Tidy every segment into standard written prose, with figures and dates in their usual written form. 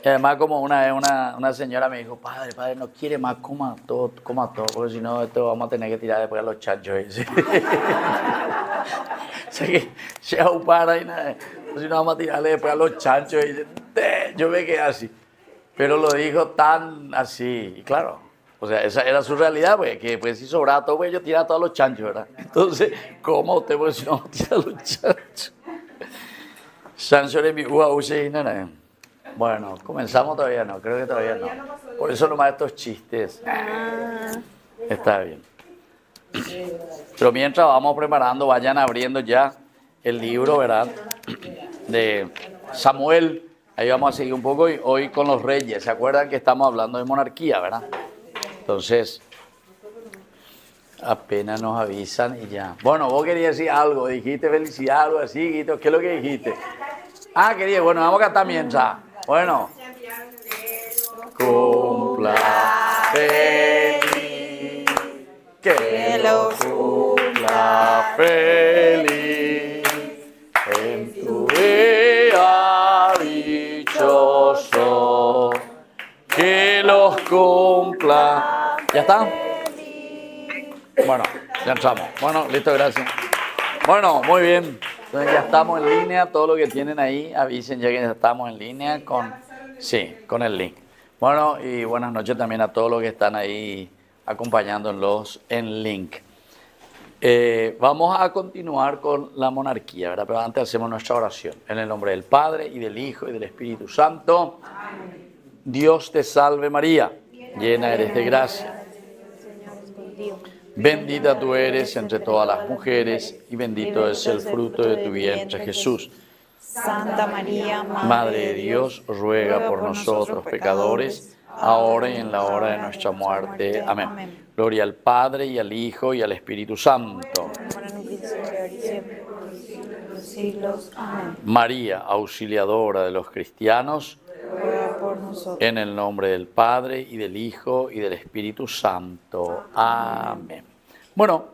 Y además, como una vez una señora me dijo, padre, no quiere más, coma todo, porque si no, esto vamos a tener que tirar después a los chanchos. ¿Sí? O sea que llega un padre y nada, si no vamos a tirarle después a los chanchos. Y dice, yo me quedé así. Pero lo dijo tan así, y claro, o sea, esa era su realidad, pues, que pues si sobraba todo, pues yo tiraba a todos los chanchos, ¿verdad? Entonces, ¿cómo usted, pues si no vamos a tirar a los chanchos? Chancho de mi uva, y nada. Bueno, comenzamos todavía no, creo que todavía no. Por eso nomás estos chistes. Está bien. Pero mientras vamos preparando, vayan abriendo ya el libro, ¿verdad? De Samuel. Ahí vamos a seguir un poco y hoy con los reyes. ¿Se acuerdan que estamos hablando de monarquía, verdad? Entonces, apenas nos avisan y ya. Bueno, vos querías decir algo, dijiste felicidad, algo así, Guito. ¿Qué es lo que dijiste? Ah, quería, bueno, vamos a cantar mientras. Bueno. Cumpla feliz, que lo cumpla feliz, en tu día dichoso, que los cumpla. ¿Ya está? Bueno, ya entramos. Bueno, listo, gracias. Bueno, muy bien. Entonces ya estamos en línea, todo lo que tienen ahí, avisen ya que ya estamos en línea con el link. Bueno, y buenas noches también a todos los que están ahí acompañándolos en link. Vamos a continuar con la monarquía, ¿verdad? Pero antes hacemos nuestra oración. En el nombre del Padre, y del Hijo, y del Espíritu Santo. Amén. Dios te salve María, llena eres de gracia. Bendita tú eres entre todas las mujeres, y bendito es el fruto de tu vientre, Jesús. Santa María, Madre de Dios, ruega por nosotros pecadores, ahora y en la hora de nuestra muerte. Amén. Gloria al Padre, y al Hijo, y al Espíritu Santo. María, auxiliadora de los cristianos, en el nombre del Padre, y del Hijo, y del Espíritu Santo. Amén. Bueno,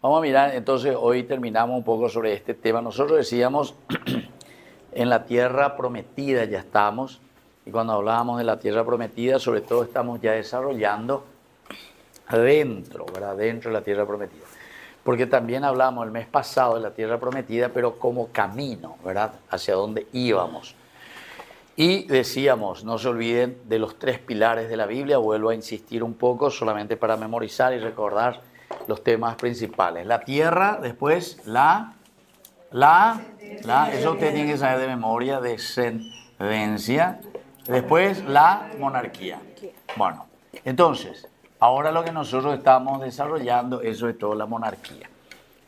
vamos a mirar, entonces hoy terminamos un poco sobre este tema. Nosotros decíamos, en la tierra prometida ya estamos, y cuando hablábamos de la tierra prometida, sobre todo estamos ya desarrollando adentro, ¿verdad? Dentro de la tierra prometida. Porque también hablamos el mes pasado de la tierra prometida, pero como camino, ¿verdad? Hacia dónde íbamos. Y decíamos, no se olviden de los 3 pilares de la Biblia, vuelvo a insistir un poco solamente para memorizar y recordar los temas principales. La tierra, después eso usted tiene que saber de memoria, descendencia, después la monarquía. Bueno, entonces, ahora lo que nosotros estamos desarrollando, eso es todo la monarquía.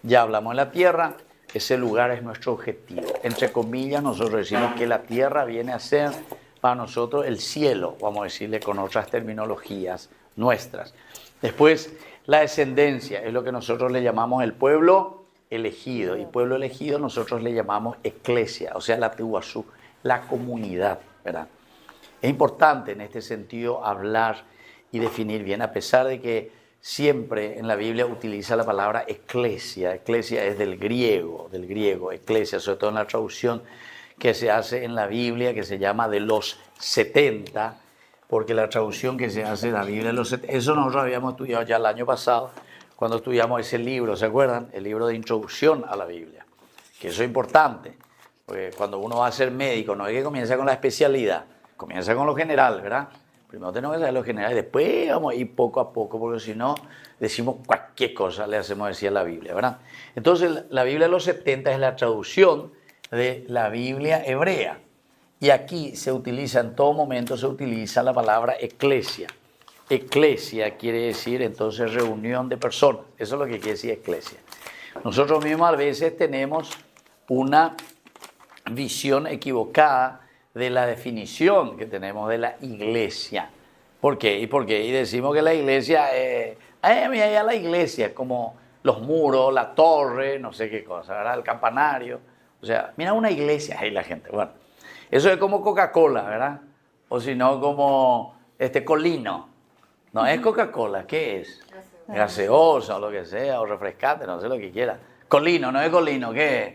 Ya hablamos de la tierra. Ese lugar es nuestro objetivo. Entre comillas, nosotros decimos que la tierra viene a ser para nosotros el cielo, vamos a decirle con otras terminologías nuestras. Después, la descendencia es lo que nosotros le llamamos el pueblo elegido. Y pueblo elegido nosotros le llamamos eclesia, o sea, la tehuasú, la comunidad, ¿verdad? Es importante en este sentido hablar y definir bien, a pesar de que siempre en la Biblia utiliza la palabra eclesia. Eclesia es del griego, eclesia, sobre todo en la traducción que se hace en la Biblia, que se llama de los 70, porque la traducción que se hace de la Biblia de los 70, eso nosotros habíamos estudiado ya el año pasado, cuando estudiamos ese libro, ¿se acuerdan? El libro de introducción a la Biblia, que eso es importante, porque cuando uno va a ser médico, no es que comienza con la especialidad, comienza con lo general, ¿verdad? Primero tenemos que saber lo general y después vamos a ir poco a poco, porque si no, decimos cualquier cosa, le hacemos decir a la Biblia, ¿verdad? Entonces, la Biblia de los 70 es la traducción de la Biblia hebrea. Y aquí se utiliza, en todo momento se utiliza la palabra eclesia. Eclesia quiere decir entonces reunión de personas. Eso es lo que quiere decir eclesia. Nosotros mismos a veces tenemos una visión equivocada de la definición que tenemos de la iglesia. ¿Por qué? ¿Y por qué? Y decimos que la iglesia, mira ya la iglesia, como los muros, la torre, no sé qué cosa, ¿verdad? El campanario. O sea, mira una iglesia, ahí la gente. Bueno, eso es como Coca-Cola, ¿verdad? O si no, como Colino. No es Coca-Cola, ¿qué es? Gaseosa o lo que sea, o refrescante, no sé lo que quiera. Colino, no es Colino, ¿qué es?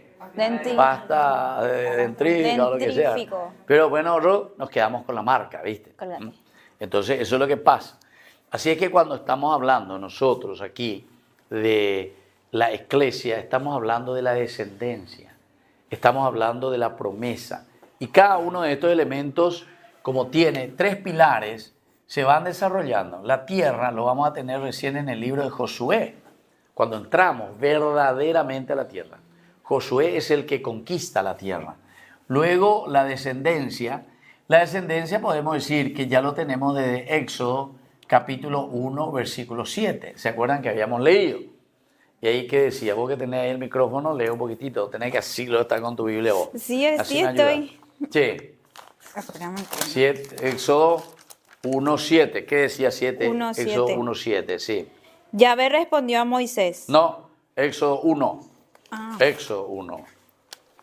pasta dentrífica o lo que sea. Dentrífico. Pero bueno, nosotros nos quedamos con la marca, ¿viste? Colgate. Entonces, eso es lo que pasa. Así es que cuando estamos hablando nosotros aquí de la iglesia, estamos hablando de la descendencia, estamos hablando de la promesa. Y cada uno de estos elementos, como tiene 3 pilares, se van desarrollando. La tierra lo vamos a tener recién en el libro de Josué, cuando entramos verdaderamente a la tierra. Josué es el que conquista la tierra. Luego la descendencia podemos decir que ya lo tenemos desde Éxodo capítulo 1, versículo 7. ¿Se acuerdan que habíamos leído? Y ahí que decía, vos que tenés ahí el micrófono, lee un poquitito, tenés que así lo estar con tu Biblia vos. Sí, Así sí me ayuda. estoy. Sí, Espérame. 7, Éxodo 1, 7. ¿Qué decía 7? 1, Éxodo 7. 1, 7, sí. Yahvé respondió a Moisés. No, Éxodo 1. Ah. Éxodo 1.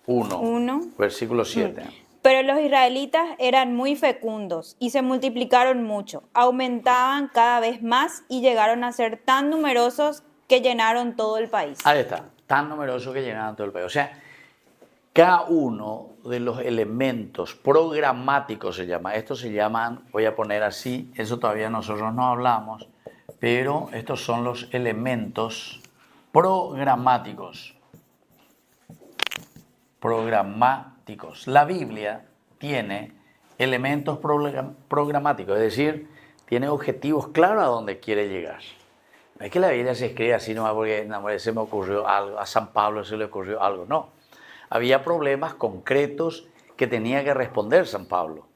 1. Versículo 7. Pero los israelitas eran muy fecundos y se multiplicaron mucho, aumentaban cada vez más y llegaron a ser tan numerosos que llenaron todo el país. Ahí está, tan numeroso que llenaban todo el país. O sea, cada uno de los elementos programáticos se llama, estos se llaman, voy a poner así, eso todavía nosotros no hablamos, pero estos son los elementos programáticos. Programáticos. La Biblia tiene elementos programáticos, es decir, tiene objetivos claros a donde quiere llegar. No es que la Biblia se escribe así nomás porque se me ocurrió algo, a San Pablo se le ocurrió algo, no. Había problemas concretos que tenía que responder San Pablo.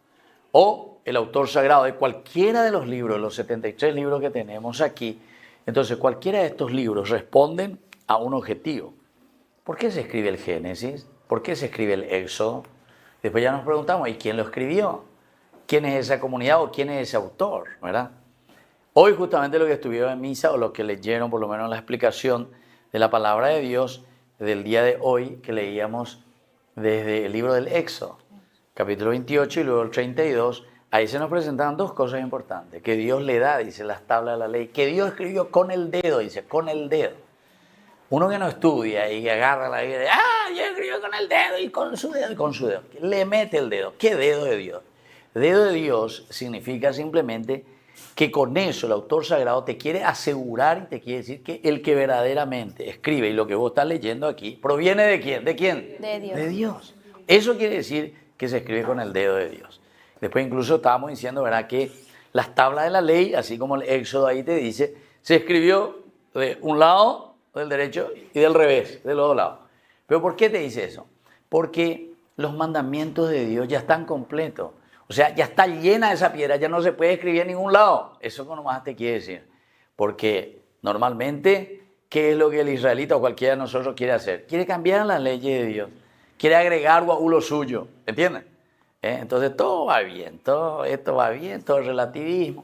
O el autor sagrado de cualquiera de los libros, los 73 libros que tenemos aquí. Entonces, cualquiera de estos libros responden a un objetivo. ¿Por qué se escribe el Génesis? ¿Por qué se escribe el Éxodo? Después ya nos preguntamos, ¿y quién lo escribió? ¿Quién es esa comunidad o quién es ese autor? ¿Verdad? Hoy justamente lo que estuvieron en misa o lo que leyeron, por lo menos la explicación de la palabra de Dios del día de hoy que leíamos desde el libro del Éxodo, capítulo 28 y luego el 32, ahí se nos presentan 2 cosas importantes, que Dios le da, dice las tablas de la ley, que Dios escribió con el dedo, dice, con el dedo. Uno que no estudia y agarra la Biblia, yo escribo con el dedo y con su dedo, le mete el dedo. ¿Qué dedo de Dios? Dedo de Dios significa simplemente que con eso el autor sagrado te quiere asegurar y te quiere decir que el que verdaderamente escribe y lo que vos estás leyendo aquí, ¿proviene de quién? ¿De quién? De Dios. De Dios. Eso quiere decir que se escribe con el dedo de Dios. Después incluso estábamos diciendo, ¿verdad?, que las tablas de la ley, así como el Éxodo ahí te dice, se escribió de un lado, del derecho, y del revés, del otro lado. ¿Pero por qué te dice eso? Porque los mandamientos de Dios ya están completos. O sea, ya está llena esa piedra, ya no se puede escribir en ningún lado. Eso nomás te quiere decir. Porque normalmente, ¿qué es lo que el israelita o cualquiera de nosotros quiere hacer? Quiere cambiar las leyes de Dios. Quiere agregar lo suyo. ¿Entienden? Entonces todo va bien, todo esto va bien, todo es relativismo.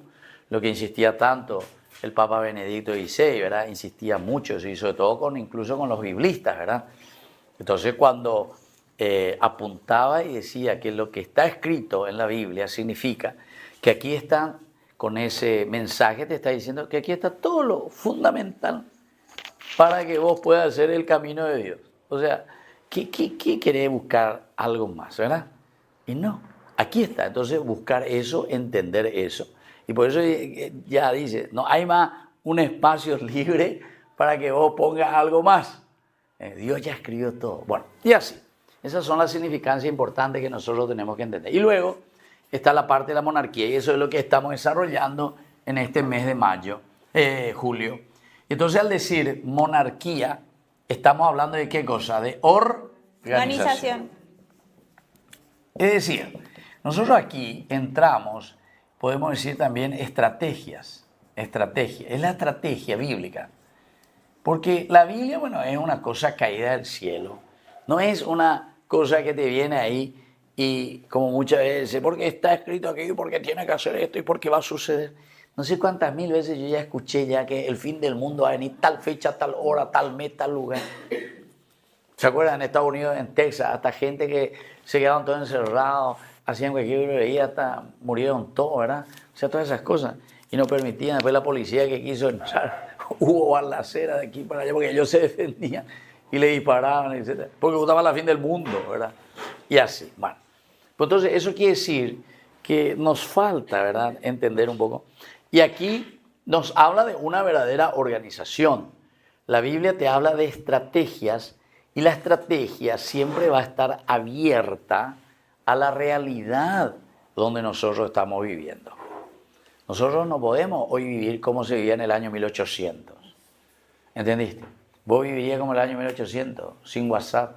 Lo que insistía tanto el Papa Benedicto XVI, ¿verdad? Insistía mucho, y sobre todo incluso con los biblistas, ¿verdad? Entonces cuando apuntaba y decía que lo que está escrito en la Biblia significa que aquí está, con ese mensaje te está diciendo que aquí está todo lo fundamental para que vos puedas hacer el camino de Dios. O sea, ¿qué querés buscar algo más, verdad? Y no, aquí está. Entonces buscar eso, entender eso. Y por eso ya dice, no hay más un espacio libre para que vos pongas algo más. Dios ya escribió todo. Bueno, y así. Esas son las significancias importantes que nosotros tenemos que entender. Y luego está la parte de la monarquía, y eso es lo que estamos desarrollando en este mes de julio. Entonces, al decir monarquía, estamos hablando de qué cosa, de organización. Es decir, nosotros aquí entramos, podemos decir también estrategias. Estrategia, es la estrategia bíblica. Porque la Biblia, bueno, es una cosa caída del cielo. No es una cosa que te viene ahí y como muchas veces, porque está escrito aquí, porque tiene que hacer esto y porque va a suceder. No sé cuántas mil veces yo ya escuché ya que el fin del mundo va a venir tal fecha, tal hora, tal mes, tal lugar. ¿Se acuerdan? En Estados Unidos, en Texas, hasta gente que se quedaron todos encerrados, hacían cualquier bebida, hasta murieron todos, ¿verdad? O sea, todas esas cosas. Y no permitían, después la policía que quiso entrar, hubo balacera de aquí para allá porque ellos se defendían. y le disparaban, etc. Porque estaba la fin del mundo, ¿verdad? Y así, bueno. Pues entonces, eso quiere decir que nos falta, ¿verdad?, entender un poco. Y aquí nos habla de una verdadera organización. La Biblia te habla de estrategias y la estrategia siempre va a estar abierta a la realidad donde nosotros estamos viviendo. Nosotros no podemos hoy vivir como se vivía en el año 1800. ¿Entendiste? Vos vivirías como el año 1800, sin WhatsApp,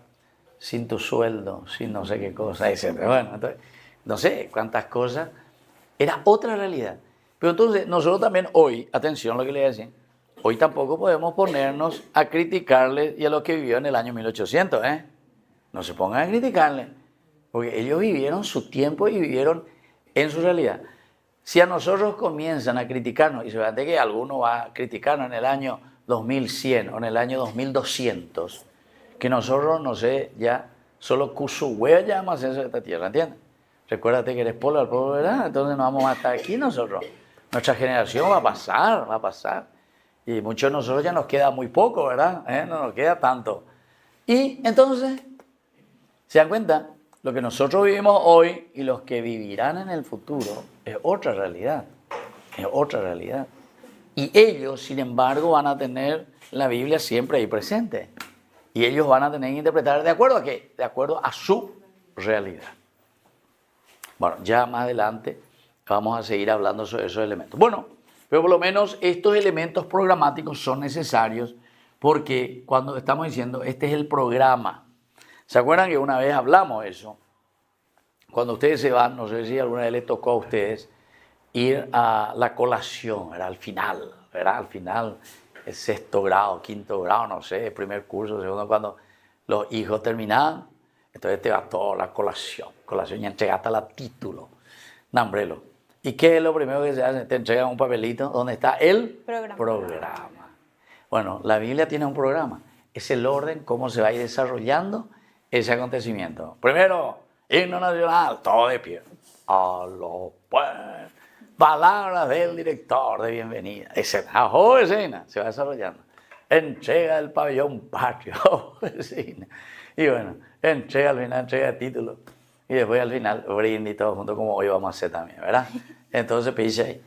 sin tu sueldo, sin no sé qué cosa, etc. Bueno, entonces, no sé cuántas cosas. Era otra realidad. Pero entonces, nosotros también hoy, atención a lo que le voy a decir, hoy tampoco podemos ponernos a criticarles y a los que vivieron en el año 1800, ¿eh? No se pongan a criticarles, porque ellos vivieron su tiempo y vivieron en su realidad. Si a nosotros comienzan a criticarnos, y se ve que alguno va a criticarnos en el año 2100 o en el año 2200, que nosotros, no sé, ya solo Cusuhuea ya vamos a hacer eso de esta tierra, ¿entiendes? Recuérdate que eres pueblo del pueblo, ¿verdad? Entonces no vamos a estar aquí nosotros. Nuestra generación va a pasar, va a pasar. Y muchos de nosotros ya nos queda muy poco, ¿verdad? No nos queda tanto. Y entonces, ¿se dan cuenta? Lo que nosotros vivimos hoy y los que vivirán en el futuro es otra realidad. Es otra realidad. Y ellos, sin embargo, van a tener la Biblia siempre ahí presente. Y ellos van a tener que interpretar ¿de acuerdo a qué? De acuerdo a su realidad. Bueno, ya más adelante vamos a seguir hablando sobre esos elementos. Bueno, pero por lo menos estos elementos programáticos son necesarios porque cuando estamos diciendo, este es el programa. ¿Se acuerdan que una vez hablamos de eso? Cuando ustedes se van, no sé si alguna vez les tocó a ustedes ir a la colación, era al final, ¿verdad? Al final, el sexto grado, quinto grado, no sé, el primer curso, segundo, cuando los hijos terminaban, entonces te va toda la colación y entregaste la título, nombrelo. ¿Y qué es lo primero que se hace? Te entregan un papelito donde está el programa. Bueno, la Biblia tiene un programa, es el orden, cómo se va a ir desarrollando ese acontecimiento. Primero, himno nacional, todo de pie. A los pueblos. Palabras del director de bienvenida. Escena se va desarrollando. Entrega del pabellón patrio. Y bueno, entrega al final, entrega el título. Y después al final, brindis todo junto como hoy vamos a hacer también, ¿verdad? Entonces, piensa ahí.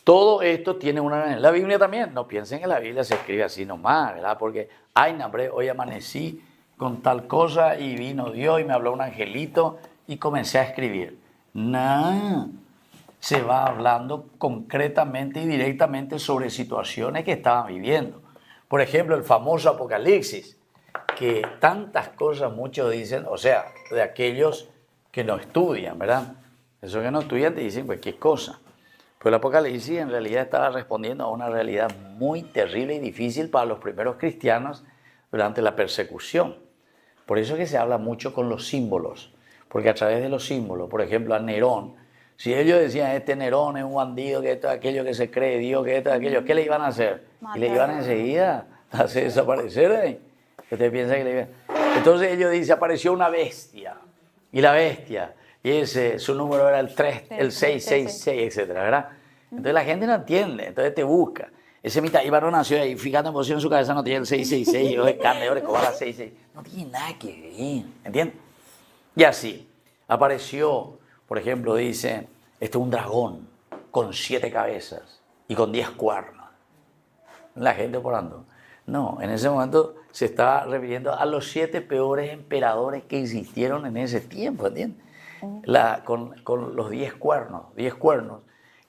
Todo esto tiene una... La Biblia también. No piensen que la Biblia se escribe así nomás, ¿verdad? Porque, ay, no, hombre, hoy amanecí con tal cosa y vino Dios y me habló un angelito y comencé a escribir. No. Se va hablando concretamente y directamente sobre situaciones que estaban viviendo. Por ejemplo, el famoso Apocalipsis, que tantas cosas muchos dicen, o sea, de aquellos que no estudian, ¿verdad? Esos que no estudian te dicen, pues, ¿qué cosa? Pues el Apocalipsis en realidad estaba respondiendo a una realidad muy terrible y difícil para los primeros cristianos durante la persecución. Por eso es que se habla mucho con los símbolos, porque a través de los símbolos, por ejemplo, a Nerón, si ellos decían, este Nerón es un bandido, que esto es aquello, que se cree Dios, que esto es aquello, ¿qué le iban a hacer? Y le iban enseguida a hacer desaparecer ahí. Usted piensa que le iban... Entonces ellos dicen, apareció una bestia, y la bestia, y ese, su número era el 3, el 666, etcétera, ¿verdad? Entonces la gente no entiende, entonces te busca. Ese mitad y varón nació ahí, fíjate en posición en su cabeza, no tiene el 666, yo de carne, yo de cobra 66. No tiene nada que ver, ¿entiendes? Y así, apareció, por ejemplo, dice, este es un dragón con 7 cabezas y con 10 cuernos. La gente porando. No, en ese momento se estaba refiriendo a los 7 peores emperadores que existieron en ese tiempo, ¿entiendes? Con los 10 cuernos, 10 cuernos.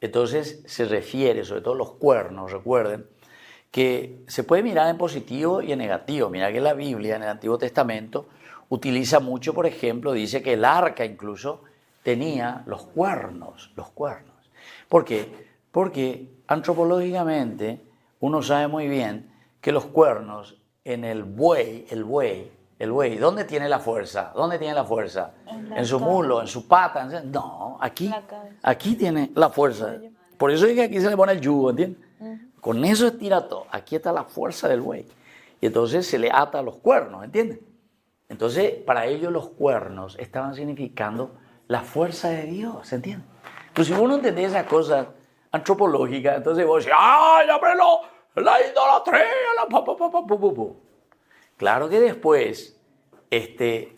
Entonces se refiere, sobre todo los cuernos, recuerden, que se puede mirar en positivo y en negativo. Mira que la Biblia en el Antiguo Testamento utiliza mucho, por ejemplo, dice que el arca incluso tenía los cuernos. ¿Por qué? Porque antropológicamente uno sabe muy bien que los cuernos en el buey, ¿dónde tiene la fuerza? ¿Dónde tiene la fuerza? En su muslo, en su pata. No, aquí tiene la fuerza. Por eso es que aquí se le pone el yugo, ¿entiendes? Con eso estira todo. Aquí está la fuerza del buey. Y entonces se le ata los cuernos, ¿entiendes? Entonces, para ellos los cuernos estaban significando la fuerza de Dios, ¿entiendes? Entonces, si uno entiende esas cosas antropológicas, entonces vos decís, ¡ay, ábrelo! La idolatría, claro que después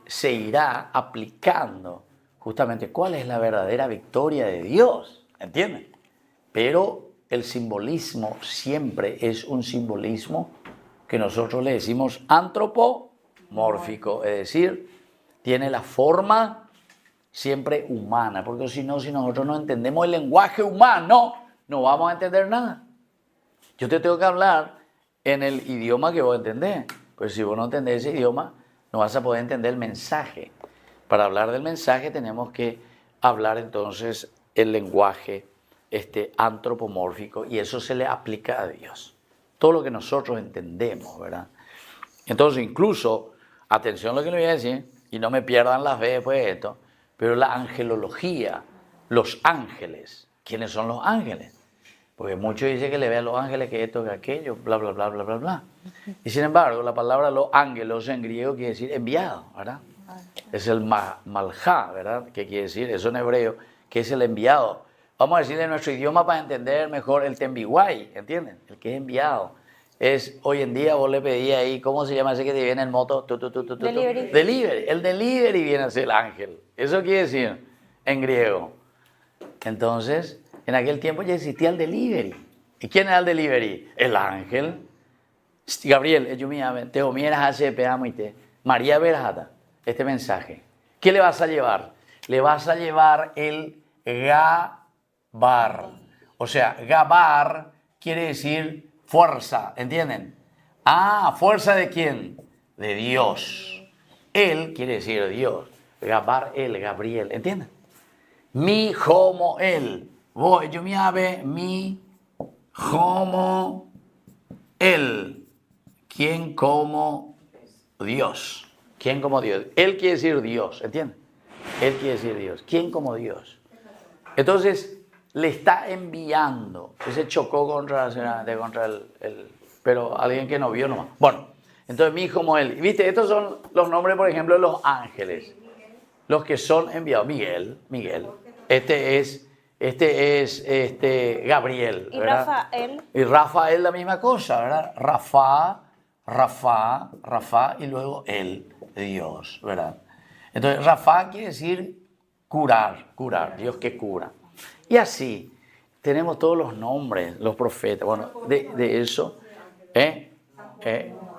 se irá aplicando justamente cuál es la verdadera victoria de Dios, ¿entienden? Pero el simbolismo siempre es un simbolismo que nosotros le decimos antropomórfico, es decir, tiene la forma siempre humana, porque si no, si nosotros no entendemos el lenguaje humano, no vamos a entender nada. Yo te tengo que hablar en el idioma que vos entendés, pues si vos no entendés ese idioma, no vas a poder entender el mensaje. Para hablar del mensaje tenemos que hablar entonces el lenguaje antropomórfico, y eso se le aplica a Dios. Todo lo que nosotros entendemos, ¿verdad? Entonces, incluso, atención a lo que le voy a decir, y no me pierdan la fe después de esto, pero la angelología, los ángeles, ¿quiénes son los ángeles? Porque muchos dicen que le ve a los ángeles que esto, que aquello, bla, bla, bla, bla, bla, bla. Y sin embargo, la palabra los ángelos en griego quiere decir enviado, ¿verdad? Es el malja, ¿verdad? ¿Qué quiere decir? Eso en hebreo, que es el enviado. Vamos a decirle en nuestro idioma para entender mejor el tembiguay, ¿entienden? El que es enviado. Es, hoy en día vos le pedís ahí, ¿cómo se llama ese que te viene en moto? Delivery. Delivery. El delivery viene a ser el ángel. Eso quiere decir en griego. Entonces, en aquel tiempo ya existía el delivery. ¿Y quién era el delivery? El ángel. Gabriel, te omieras hace pedamoite. María Berjata, este mensaje. ¿Qué le vas a llevar? Le vas a llevar el gabar. O sea, gabar quiere decir fuerza, ¿entienden? Ah, ¿fuerza de quién? De Dios. Él quiere decir Dios. Gabar, él, Gabriel, ¿entienden? Mi, homo, él. Voy, yo me ave, mi, homo, él. ¿Quién como Dios? ¿Quién como Dios? Él quiere decir Dios, ¿entienden? Él quiere decir Dios. ¿Quién como Dios? Entonces, le está enviando. Ese chocó contra el pero alguien que no vio nomás. Bueno, entonces mi hijo como él. ¿Viste? Estos son los nombres, por ejemplo, de los ángeles. Los que son enviados. Miguel. Este es Gabriel. ¿Y ¿verdad? Rafael? Y Rafael la misma cosa, ¿verdad? Rafa, y luego él, Dios, ¿verdad? Entonces, Rafa quiere decir curar, Dios que cura. Y así, tenemos todos los nombres, los profetas. Bueno, de eso,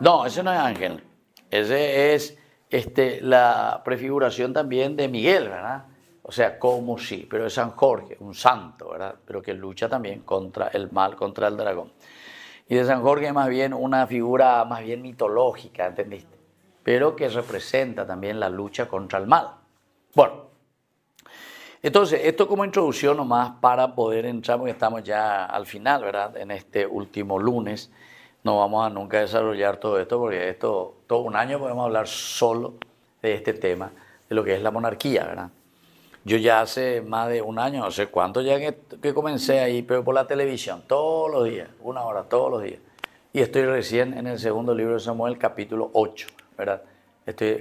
no, ese no es ángel. Ese es la prefiguración también de Miguel, ¿verdad? O sea, como sí, pero es San Jorge, un santo, ¿verdad? Pero que lucha también contra el mal, contra el dragón. Y de San Jorge es más bien una figura más bien mitológica, ¿entendiste? Pero que representa también la lucha contra el mal. Bueno, entonces, esto como introducción nomás para poder entrar, porque estamos ya al final, ¿verdad? En este último lunes, no vamos a nunca desarrollar todo esto, porque esto, todo un año podemos hablar solo de este tema, de lo que es la monarquía, ¿verdad? Yo ya hace más de un año, no sé cuánto ya que comencé ahí, pero por la televisión, todos los días, 1 hora, todos los días. Y estoy recién en el segundo libro de Samuel, capítulo 8, ¿verdad?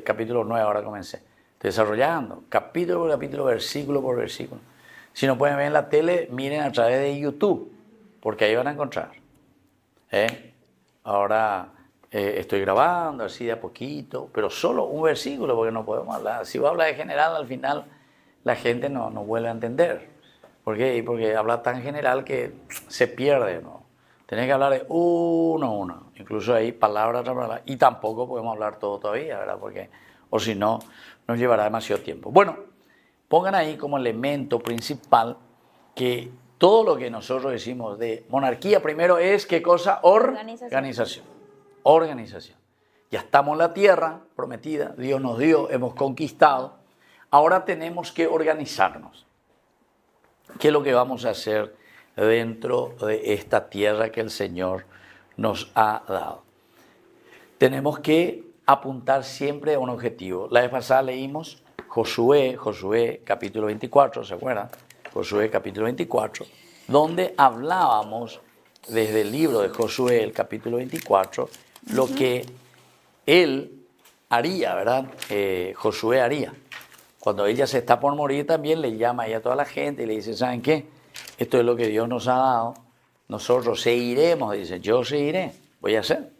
Capítulo 9 ahora comencé. Estoy desarrollando, capítulo por capítulo, versículo por versículo. Si no pueden ver en la tele, miren a través de YouTube, porque ahí van a encontrar. Ahora estoy grabando así de a poquito, pero solo un versículo, porque no podemos hablar. Si voy a hablar de general, al final la gente no vuelve a entender. ¿Por qué? Porque habla tan general que se pierde, ¿no? Tenés que hablar de uno a uno, incluso ahí palabra tras palabra, y tampoco podemos hablar todo todavía, ¿verdad? Porque, o si no, nos llevará demasiado tiempo. Bueno, pongan ahí como elemento principal que todo lo que nosotros decimos de monarquía primero es, ¿qué cosa? Organización. Ya estamos en la tierra prometida, Dios nos dio, hemos conquistado. Ahora tenemos que organizarnos. ¿Qué es lo que vamos a hacer dentro de esta tierra que el Señor nos ha dado? Tenemos que apuntar siempre a un objetivo. La vez pasada leímos Josué capítulo 24, ¿se acuerdan? Josué capítulo 24, donde hablábamos desde el libro de Josué, el capítulo 24, lo que él haría, ¿verdad? Josué haría. Cuando ella se está por morir también le llama a toda la gente y le dice, ¿saben qué? Esto es lo que Dios nos ha dado. Nosotros seguiremos, dice, yo seguiré, voy a hacer.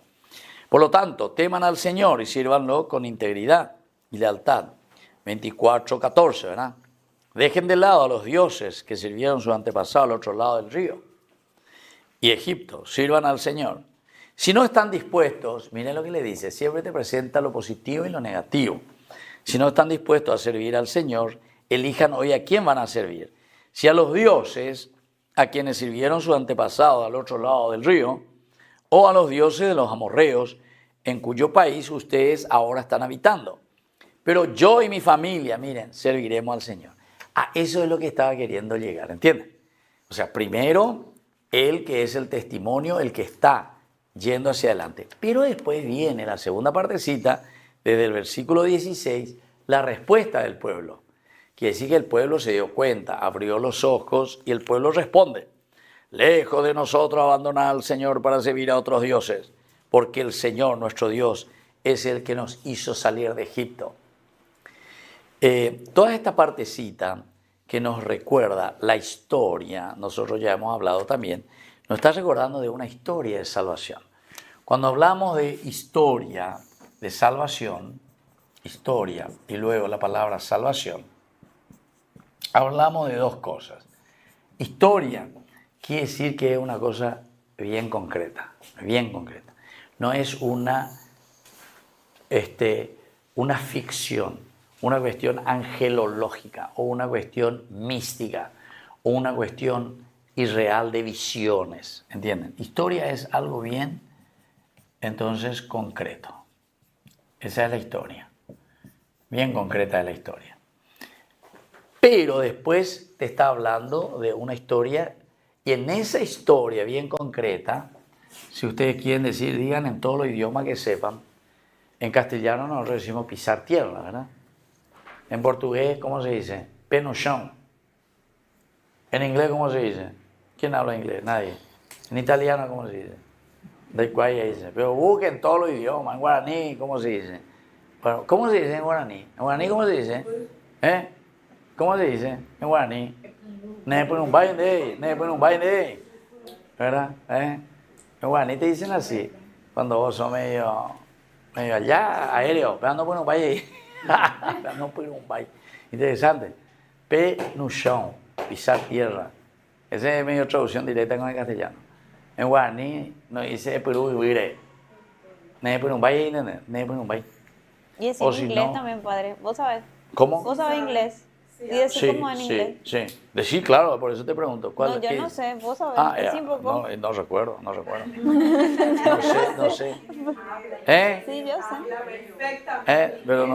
Por lo tanto, teman al Señor y sírvanlo con integridad y lealtad. 24:14, ¿verdad? Dejen de lado a los dioses que sirvieron sus antepasados al otro lado del río y Egipto. Sirvan al Señor. Si no están dispuestos, miren lo que le dice, siempre te presenta lo positivo y lo negativo. Si no están dispuestos a servir al Señor, elijan hoy a quién van a servir. Si a los dioses a quienes sirvieron sus antepasados al otro lado del río, o a los dioses de los amorreos, en cuyo país ustedes ahora están habitando. Pero yo y mi familia, miren, serviremos al Señor. A eso es lo que estaba queriendo llegar, ¿entienden? O sea, primero, Él que es el testimonio, el que está yendo hacia adelante. Pero después viene la segunda partecita, desde el versículo 16, la respuesta del pueblo. Quiere decir que el pueblo se dio cuenta, abrió los ojos y el pueblo responde: lejos de nosotros abandonar al Señor para servir a otros dioses, porque el Señor, nuestro Dios, es el que nos hizo salir de Egipto. Toda esta partecita que nos recuerda la historia, nosotros ya hemos hablado también, nos está recordando de una historia de salvación. Cuando hablamos de historia de salvación, historia y luego la palabra salvación, hablamos de dos cosas. Historia quiere decir que es una cosa bien concreta, bien concreta. No es una ficción, una cuestión angelológica o una cuestión mística o una cuestión irreal de visiones, ¿entienden? Historia es algo bien, entonces, concreto. Esa es la historia, bien concreta de la historia. Pero después te está hablando de una historia y en esa historia bien concreta, si ustedes quieren decir, digan en todos los idiomas que sepan. En castellano nosotros decimos pisar tierra, ¿verdad? En portugués, ¿cómo se dice? Pé no chão. En inglés, ¿cómo se dice? ¿Quién habla inglés? Nadie. En italiano, ¿cómo se dice? De cuál dice. Pero busquen todos los idiomas. En guaraní, ¿cómo se dice? Bueno, ¿cómo se dice en guaraní? ¿En guaraní cómo se dice? ¿Cómo se dice en guaraní? Ne pone un baile, ¿verdad? En guaraní te dicen así. Cuando vos sos medio allá, aéreo, pegando por un baile. No por un baile. Interesante. Pé no chão, pisar tierra. Esa es medio traducción directa con el castellano. En guaraní nos dice Perú y vire. Ne por un baile, ne por un baile. Y es en inglés también, padre. ¿Vos sabés? ¿Cómo? ¿Vos sabés inglés? Y decir como en inglés. Sí, claro, por eso te pregunto. ¿Cuál, no, yo qué no es? sé, vos sabés. No recuerdo. No sé. Sí, yo sé. Pero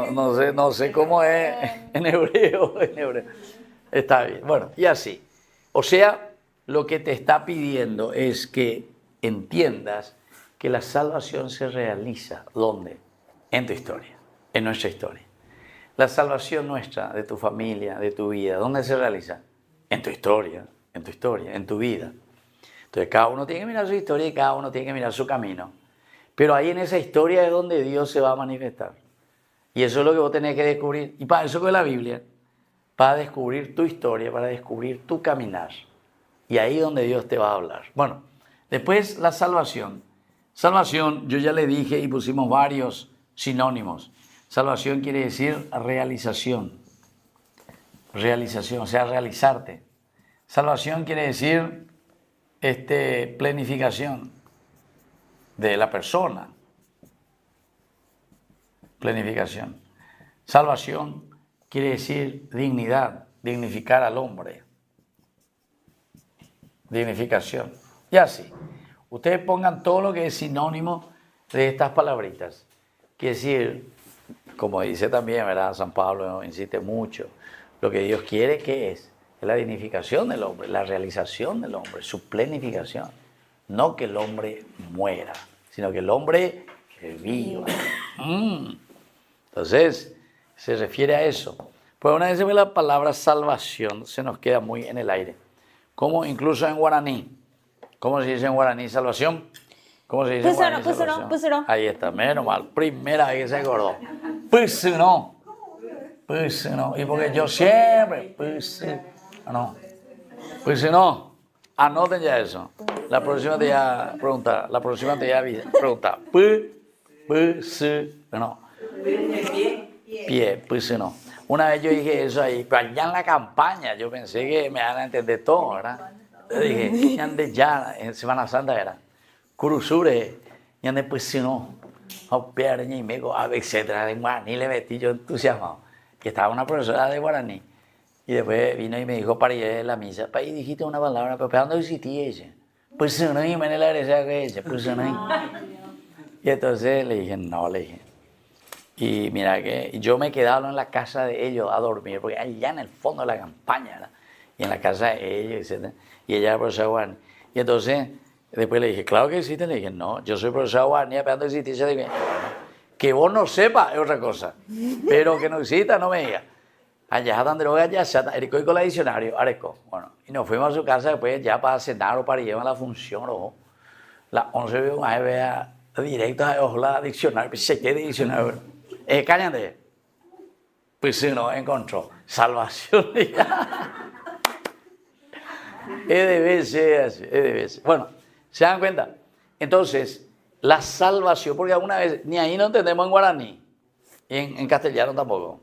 no sé cómo es en hebreo. Está bien. Bueno, y así. O sea, lo que te está pidiendo es que entiendas que la salvación se realiza, ¿dónde? En tu historia, en nuestra historia. La salvación nuestra, de tu familia, de tu vida, ¿dónde se realiza? En tu historia, en tu vida. Entonces cada uno tiene que mirar su historia y cada uno tiene que mirar su camino. Pero ahí en esa historia es donde Dios se va a manifestar. Y eso es lo que vos tenés que descubrir. Y para eso es la Biblia, para descubrir tu historia, para descubrir tu caminar. Y ahí es donde Dios te va a hablar. Bueno, después la salvación. Salvación, yo ya le dije y pusimos varios sinónimos. Salvación quiere decir realización. Realización, o sea, realizarte. Salvación quiere decir planificación de la persona. Planificación. Salvación quiere decir dignidad, dignificar al hombre. Dignificación. Y así. Ustedes pongan todo lo que es sinónimo de estas palabritas. Quiere decir, como dice también, ¿verdad? San Pablo insiste mucho, lo que Dios quiere, ¿qué es? Es la dignificación del hombre, la realización del hombre, su planificación. No que el hombre muera, sino que el hombre viva. Entonces, se refiere a eso. Pues una vez se ve la palabra salvación, se nos queda muy en el aire. Como incluso en guaraní. ¿Cómo se dice en guaraní salvación? ¿Cómo se dice en guaraní salvación? Pusero. Ahí está, menos mal. Primera vez que se acordó. Pusero. Y porque yo siempre, pusero. Anoten ya eso. La próxima te voy a preguntar. no. Pie, pues no. Una vez yo dije eso ahí, pero allá en la campaña yo pensé que me iban a entender todo, ¿verdad? Yo dije, ya, en Semana Santa era, Curusure, ya después no, Pierre y Meco, etcétera, en guaraní le metí yo entusiasmado. Que estaba una profesora de guaraní, y después vino y me dijo, para ir a la misa, para ir dijiste una palabra, pero ¿para dónde existía ella? Pues no, y me la agradecía que ella, pues no. Y entonces le dije, no, le dije. Y mira que yo me quedaba en la casa de ellos a dormir, porque allá en el fondo de la campaña, ¿verdad? Y en la casa de ellos, etc. Y ella era profesora de guaraní. Y entonces, después le dije, claro que existe. Le dije, no, yo soy profesora de guaraní, pero no existe. Y ella dije, que vos no sepas es otra cosa, pero que no exista, no me digas. Allá están drogas, ya está, Erico y con la diccionario, Areco. Bueno, y nos fuimos a su casa después ya para cenar o para llevar la función, ojo. Las 11 veo una vez directo a la diccionario, pues se quede diccionario. Cállate. Pues si no encontró salvación. Debe ser así, debe ser. Bueno, ¿se dan cuenta? Entonces, la salvación, porque alguna vez ni ahí no entendemos en guaraní, y en castellano tampoco.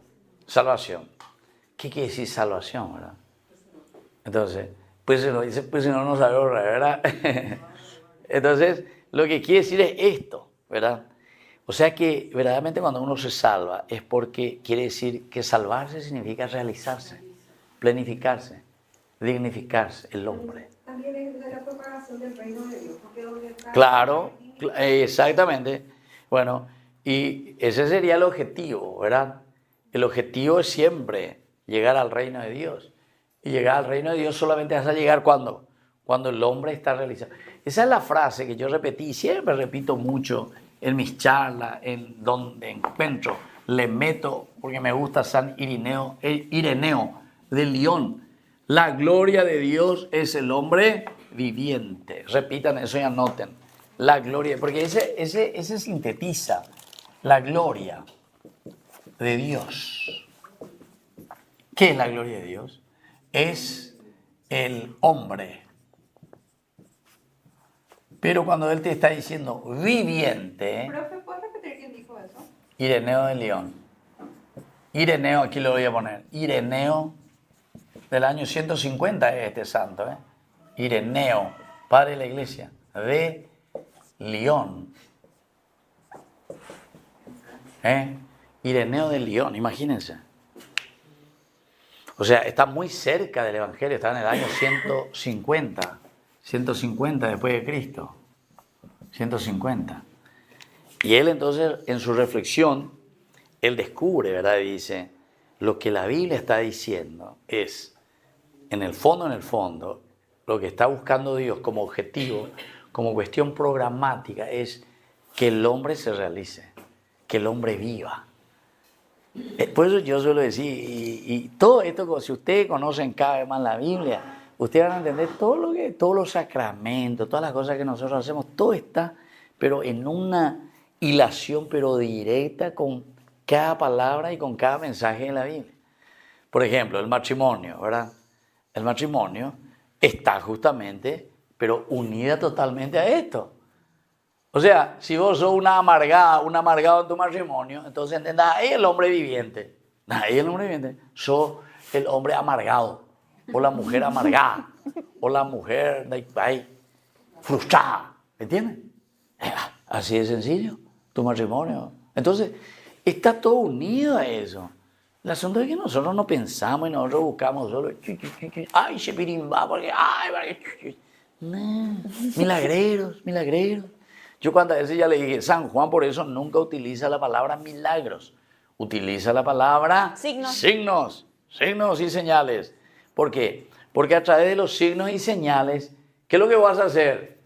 Salvación. ¿Qué quiere decir salvación, verdad? Entonces, pues si no dice, pues si no, no sabe ahorrar, ¿verdad? Entonces, lo que quiere decir es esto, ¿verdad? O sea que verdaderamente cuando uno se salva es porque quiere decir que salvarse significa realizarse, planificarse, dignificarse el hombre. También es de la propagación del reino de Dios. Porque donde está Claro, exactamente. Bueno, y ese sería el objetivo, ¿verdad? El objetivo es siempre llegar al reino de Dios. Y llegar al reino de Dios solamente vas a llegar cuando el hombre está realizado. Esa es la frase que yo repetí, siempre repito mucho en mis charlas, en donde encuentro, le meto, porque me gusta San Ireneo de Lyon. La gloria de Dios es el hombre viviente. Repitan eso y anoten. La gloria, porque ese sintetiza la gloria de Dios. ¿Qué es la gloria de Dios? Es el hombre. Pero cuando él te está diciendo viviente, Profe, ¿puedes repetir quién dijo eso? Ireneo de León. Ireneo, aquí lo voy a poner. Ireneo del año 150 es este santo, ¿eh? Ireneo, padre de la iglesia, de León. Ireneo de León, imagínense. O sea, está muy cerca del Evangelio, está en el año 150. 150 después de Cristo. 150. Y él entonces, en su reflexión, él descubre, ¿verdad? Y dice, lo que la Biblia está diciendo es, en el fondo, lo que está buscando Dios como objetivo, como cuestión programática, es que el hombre se realice, que el hombre viva. Por eso yo suelo decir, y todo esto, si ustedes conocen cada vez más la Biblia, ustedes van a entender todos los sacramentos, todas las cosas que nosotros hacemos, todo está, pero en una hilación, pero directa con cada palabra y con cada mensaje de la Biblia. Por ejemplo, el matrimonio, ¿verdad? El matrimonio está justamente, pero unida totalmente a esto. O sea, si vos sos un amargado en tu matrimonio, entonces entendás, ahí el hombre viviente. Ahí el hombre viviente. Sos el hombre amargado, o la mujer amargada, o la mujer frustrada. ¿Entiendes? Así de sencillo, tu matrimonio. Entonces, está todo unido a eso. El asunto es que nosotros no pensamos y nosotros buscamos solo, ay, chepirimba, porque, ay, no, milagreros. Yo cuántas veces ya le dije, San Juan por eso nunca utiliza la palabra milagros, utiliza la palabra signos y señales. ¿Por qué? Porque a través de los signos y señales, ¿qué es lo que vas a hacer?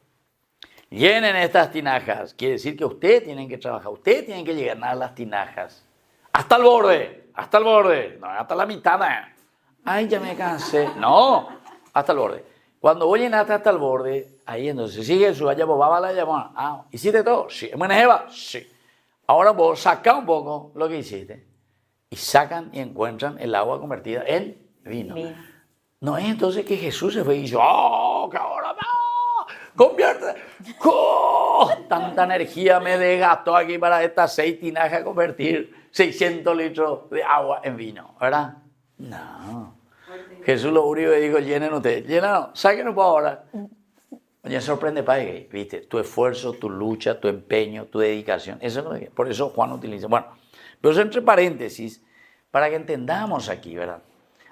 Llenen estas tinajas, quiere decir que ustedes tienen que trabajar, ustedes tienen que llenar las tinajas, hasta el borde, no, hasta la mitad. Ay, ya me cansé. No, hasta el borde. Cuando vos llenaste hasta el borde, ahí entonces, sí, Jesús, allá vos va a la llamada. ¿Hiciste todo? Sí. ¿Buena Jeva? Sí. Ahora vos saca un poco lo que hiciste y sacan y encuentran el agua convertida en vino. No es entonces que Jesús se fue y dijo, ¡oh, que ahora no! convierte. ¡Oh! Tanta energía me desgastó aquí para esta aceitinaje convertir 600 litros de agua en vino, ¿verdad? No. Jesús lo único que dijo, llenen ustedes. Llenan, sáquenos para ahora. Oye, sorprende, padre, ¿viste? Tu esfuerzo, tu lucha, tu empeño, tu dedicación. Eso es lo que, por eso Juan utiliza. Bueno, pero eso entre paréntesis, para que entendamos aquí, ¿verdad?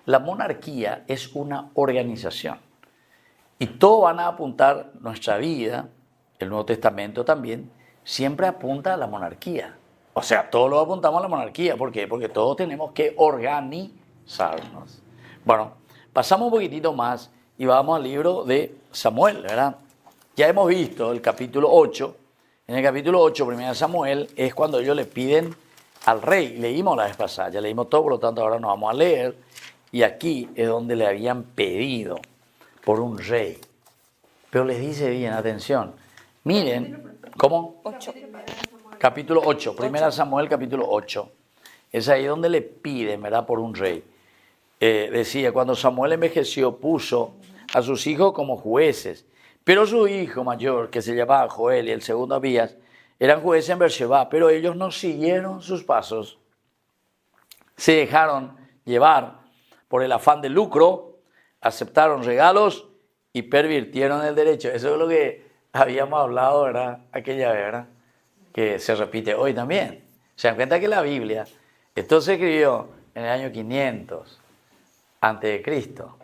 La monarquía es una organización. Y todo van a apuntar, nuestra vida, el Nuevo Testamento también, siempre apunta a la monarquía. O sea, todos lo apuntamos a la monarquía. ¿Por qué? Porque todos tenemos que organizarnos. Bueno, pasamos un poquitito más y vamos al libro de Samuel, ¿verdad? Ya hemos visto el capítulo 8. En el capítulo 8, 1 Samuel, es cuando ellos le piden al rey. Leímos la vez pasada, ya leímos todo, por lo tanto ahora nos vamos a leer. Y aquí es donde le habían pedido por un rey. Pero les dice bien, atención, miren, ¿cómo? 8. Capítulo 8, 1 Samuel capítulo 8. Es ahí donde le piden, ¿verdad?, por un rey. Decía, cuando Samuel envejeció, puso a sus hijos como jueces, pero su hijo mayor, que se llamaba Joel, y el segundo Abías, eran jueces en Beersheba, pero ellos no siguieron sus pasos. Se dejaron llevar por el afán de lucro, aceptaron regalos y pervirtieron el derecho. Eso es lo que habíamos hablado, ¿verdad?, aquella vez, ¿verdad?, que se repite hoy también. Se dan cuenta que la Biblia, esto se escribió en el año 500 antes de Cristo,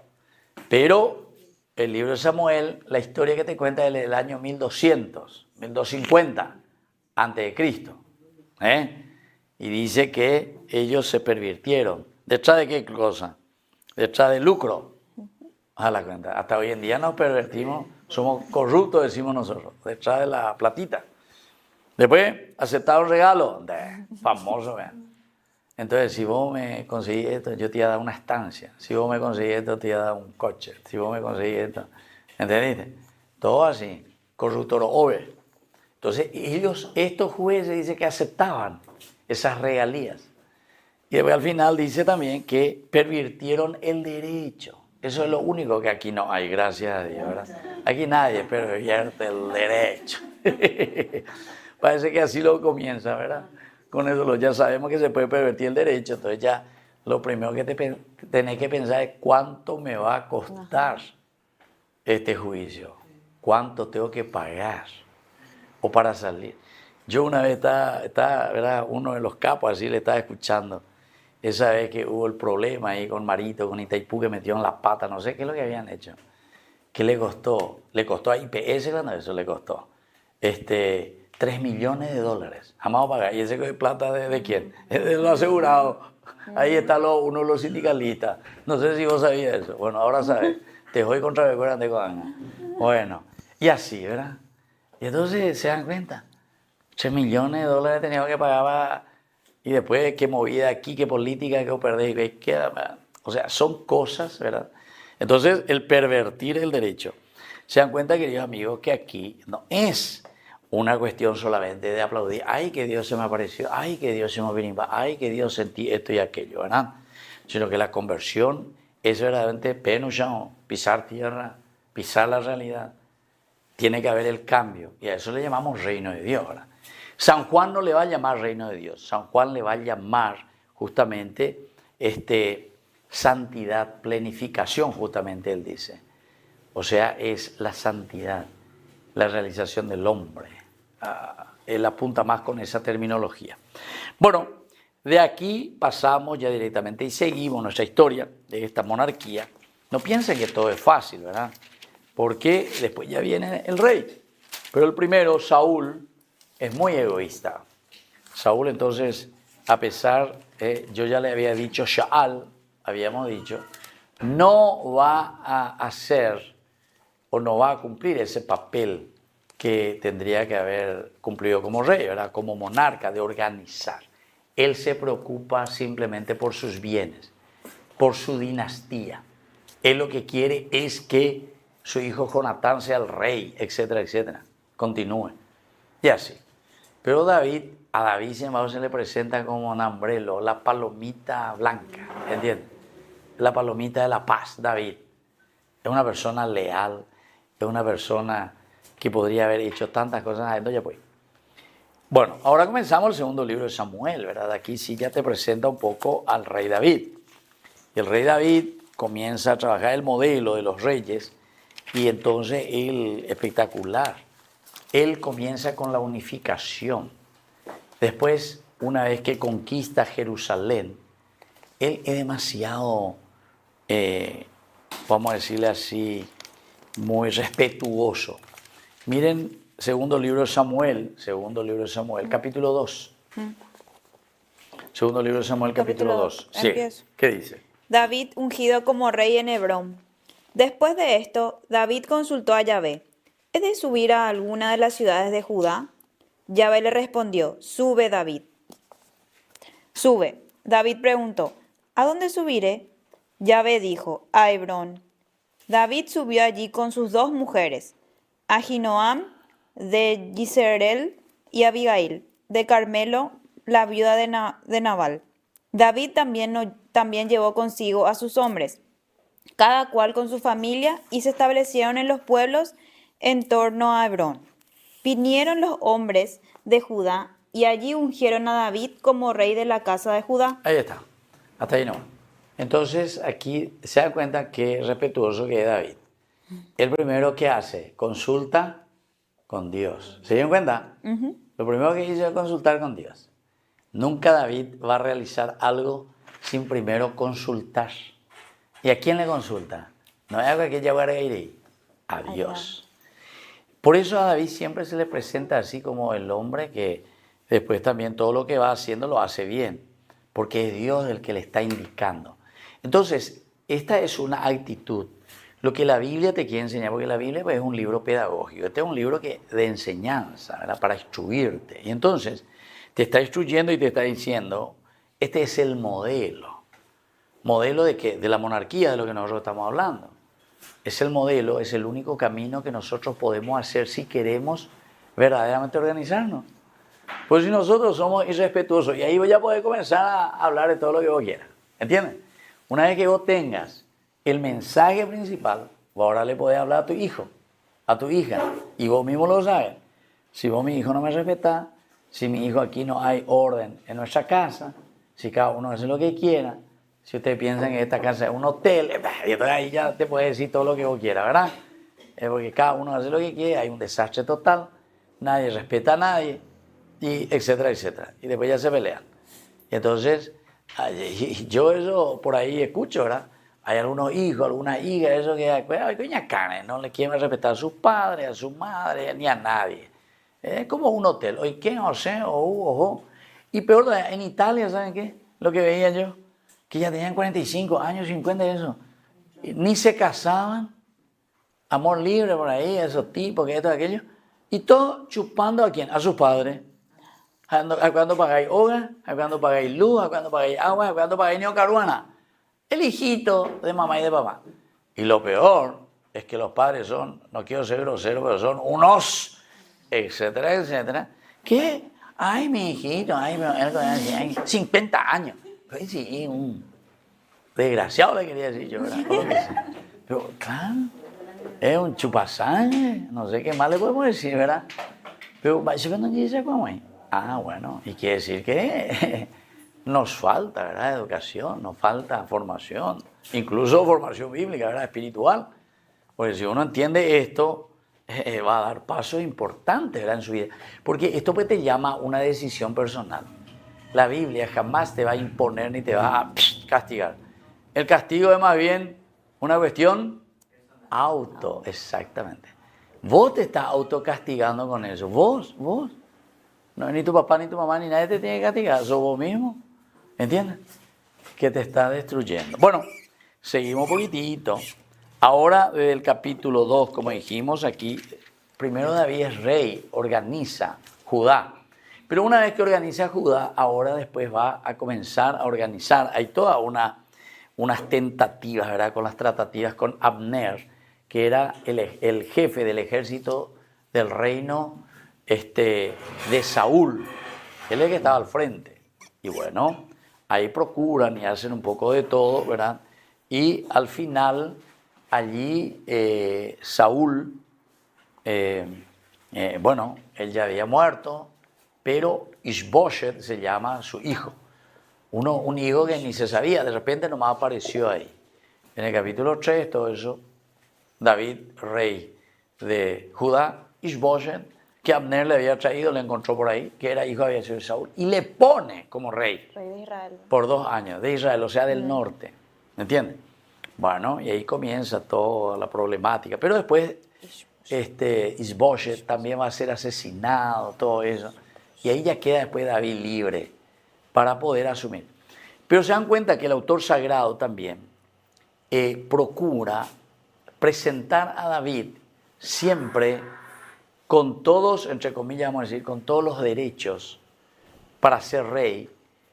pero el libro de Samuel, la historia que te cuenta es del año 1200, 1250 antes de Cristo, y dice que ellos se pervirtieron. ¿Detrás de qué cosa? Detrás del lucro. A la cuenta. Hasta hoy en día nos pervertimos, somos corruptos, decimos nosotros, detrás de la platita. Después, aceptaron regalo, famoso, vean. Entonces, si vos me conseguís esto, yo te voy a dar una estancia. Si vos me conseguís esto, te voy a dar un coche. Si vos me conseguís esto, ¿entendiste? Todo así, corruptor over. Entonces, ellos, estos jueces, dice que aceptaban esas regalías. Y después al final dice también que pervirtieron el derecho. Eso es lo único que aquí no hay, gracias a Dios, ¿verdad? Aquí nadie pervierte el derecho. Parece que así lo comienza, ¿verdad? Con eso ya sabemos que se puede pervertir el derecho, entonces ya lo primero que tenés que pensar es cuánto me va a costar este juicio, cuánto tengo que pagar o para salir. Yo una vez estaba, ¿verdad?, uno de los capos así le estaba escuchando, esa vez que hubo el problema ahí con Marito, con Itaipú, que metieron las patas, no sé qué es lo que habían hecho. ¿Qué le costó? Le costó a IPS, cuando eso le costó, $3 millones. Jamás va a pagar. ¿Y ese plata de quién? Es de los asegurados. Ahí está uno de los sindicalistas. No sé si vos sabías eso. Bueno, ahora sabes. Te voy contra Becuera de Coanga. Bueno, y así, ¿verdad? Y entonces se dan cuenta. $3 millones tenía que pagar. Y después, qué movida aquí, qué política, qué perdés, qué queda. O sea, son cosas, ¿verdad? Entonces, el pervertir el derecho. Se dan cuenta, queridos amigos, que aquí no es una cuestión solamente de aplaudir. Ay, que Dios se me apareció. Ay, que Dios se me vino. Ay, que Dios sentí esto y aquello, ¿verdad? Sino que la conversión es verdaderamente penuchón, pisar tierra, pisar la realidad. Tiene que haber el cambio. Y a eso le llamamos reino de Dios, ¿verdad? San Juan no le va a llamar reino de Dios. San Juan le va a llamar justamente santidad, plenificación, justamente él dice. O sea, es la santidad, la realización del hombre. Él apunta más con esa terminología. Bueno, de aquí pasamos ya directamente y seguimos nuestra historia de esta monarquía. No piensen que todo es fácil, ¿verdad? Porque después ya viene el rey. Pero el primero, Saúl, es muy egoísta. Saúl entonces, a pesar, yo ya le había dicho, Shaal, habíamos dicho, no va a hacer o no va a cumplir ese papel que tendría que haber cumplido como rey, ¿verdad?, como monarca, de organizar. Él se preocupa simplemente por sus bienes, por su dinastía. Él lo que quiere es que su hijo Jonatán sea el rey, etcétera, etcétera. Continúe. Y así. Pero a David, sin embargo, se le presenta como un umbrello, la palomita blanca, ¿entiendes? La palomita de la paz, David. Es una persona leal, es una persona que podría haber hecho tantas cosas adentro, ya pues. Bueno, ahora comenzamos el segundo libro de Samuel, ¿verdad? Aquí sí ya te presenta un poco al rey David. Y el rey David comienza a trabajar el modelo de los reyes y entonces él, espectacular, él comienza con la unificación. Después, una vez que conquista Jerusalén, él es demasiado, vamos a decirle así, muy respetuoso. Miren, segundo libro de Samuel, capítulo 2. Segundo libro de Samuel, capítulo 2. Sí. Empiezo. ¿Qué dice? David ungido como rey en Hebrón. Después de esto, David consultó a Yahvé: ¿he de subir a alguna de las ciudades de Judá? Yahvé le respondió: sube, David. Sube. David preguntó: ¿a dónde subiré? Yahvé dijo: a Hebrón. David subió allí con sus dos mujeres, Ahinoam de Jezreel y Abigail de Carmelo, la viuda de Nabal. David también llevó consigo a sus hombres, cada cual con su familia, y se establecieron en los pueblos en torno a Hebrón. Vinieron los hombres de Judá y allí ungieron a David como rey de la casa de Judá. Ahí está, hasta ahí no. Entonces aquí se da cuenta que respetuoso que es David. El primero que hace, consulta con Dios. ¿Se dieron cuenta? Lo primero que hizo es consultar con Dios. Nunca David va a realizar algo sin primero consultar. ¿Y a quién le consulta? No es algo que llevar a ir a Dios. Por eso a David siempre se le presenta así como el hombre que después también todo lo que va haciendo lo hace bien, porque es Dios el que le está indicando. Entonces, esta es una actitud, lo que la Biblia te quiere enseñar, porque la Biblia pues, es un libro pedagógico, este es un libro de enseñanza, ¿verdad? Para instruirte. Y entonces, te está instruyendo y te está diciendo, este es el modelo. ¿Modelo de qué? De la monarquía, de lo que nosotros estamos hablando. Es el modelo, es el único camino que nosotros podemos hacer si queremos verdaderamente organizarnos. Pues si nosotros somos irrespetuosos, y ahí voy a poder comenzar a hablar de todo lo que vos quieras, ¿entiendes? Una vez que vos tengas el mensaje principal, vos ahora le podés hablar a tu hijo, a tu hija, y vos mismo lo sabes. Si vos, mi hijo, no me respetás, si mi hijo aquí no hay orden en nuestra casa, si cada uno hace lo que quiera, si ustedes piensan que esta casa es un hotel, y entonces ahí ya te puedes decir todo lo que vos quieras, ¿verdad? Porque cada uno hace lo que quiere, hay un desastre total, nadie respeta a nadie, y etcétera, etcétera. Y después ya se pelean. Y entonces, yo eso por ahí escucho, ¿verdad? Hay algunos hijos, algunas hijas, eso que hay coña carne, no le quieren respetar a sus padres, a su madre, ni a nadie. Es como un hotel. Oye, ¿quién? O sea, ojo. Y peor, en Italia, ¿saben qué? Lo que veía yo, que ya tenían 45 años, 50 y eso. Ni se casaban, amor libre por ahí, esos tipos, que esto, aquello. Y todo chupando a quién, a sus padres. ¿A cuándo pagáis hogar? ¿A cuándo pagáis luz? ¿A cuándo pagáis agua? ¿A cuándo pagáis neocaruana? El hijito de mamá y de papá. Y lo peor es que los padres son, no quiero ser grosero, pero son unos, etcétera, etcétera. ¿Qué? Ay, mi hijito, ay, 50 años. Pues sí, un desgraciado le quería decir yo, ¿verdad? Pero claro, es un chupasangre, no sé qué más le podemos decir, ¿verdad? Pero, ¿se cuando dice cómo es? Ah, bueno, y quiere decir que nos falta, ¿verdad? Educación, nos falta formación, incluso formación bíblica, ¿verdad? Espiritual. Porque si uno entiende esto, va a dar pasos importantes, ¿verdad? En su vida. Porque esto pues te llama una decisión personal. La Biblia jamás te va a imponer ni te va a castigar. El castigo es más bien una cuestión exactamente. Vos te estás autocastigando con eso. Vos. No, ni tu papá, ni tu mamá, ni nadie te tiene que castigar. Sos vos mismo. ¿Entiendes? Que te está destruyendo. Bueno, seguimos un poquitito. Ahora, desde el capítulo 2, como dijimos aquí, primero David es rey, organiza Judá. Pero una vez que organiza Judá, ahora después va a comenzar a organizar. Hay todas unas tentativas, ¿verdad? Con las tratativas con Abner, que era el jefe del ejército del reino de Saúl. Él es el que estaba al frente. Y bueno, ahí procuran y hacen un poco de todo, ¿verdad? Y al final, allí Saúl bueno, él ya había muerto, pero Ishboshet se llama su hijo. Un hijo que ni se sabía, de repente nomás apareció ahí. En el capítulo 3, todo eso, David, rey de Judá, Ishboshet, que Abner le había traído, le encontró por ahí, que era hijo de Saúl, y le pone como rey. Rey de Israel. Por 2 años, de Israel, o sea, del norte. ¿Me entiendes? Bueno, y ahí comienza toda la problemática. Pero después, Ishboshet también va a ser asesinado, todo eso. Y ahí ya queda después David libre para poder asumir. Pero se dan cuenta que el autor sagrado también procura presentar a David siempre con todos, entre comillas, vamos a decir, con todos los derechos para ser rey,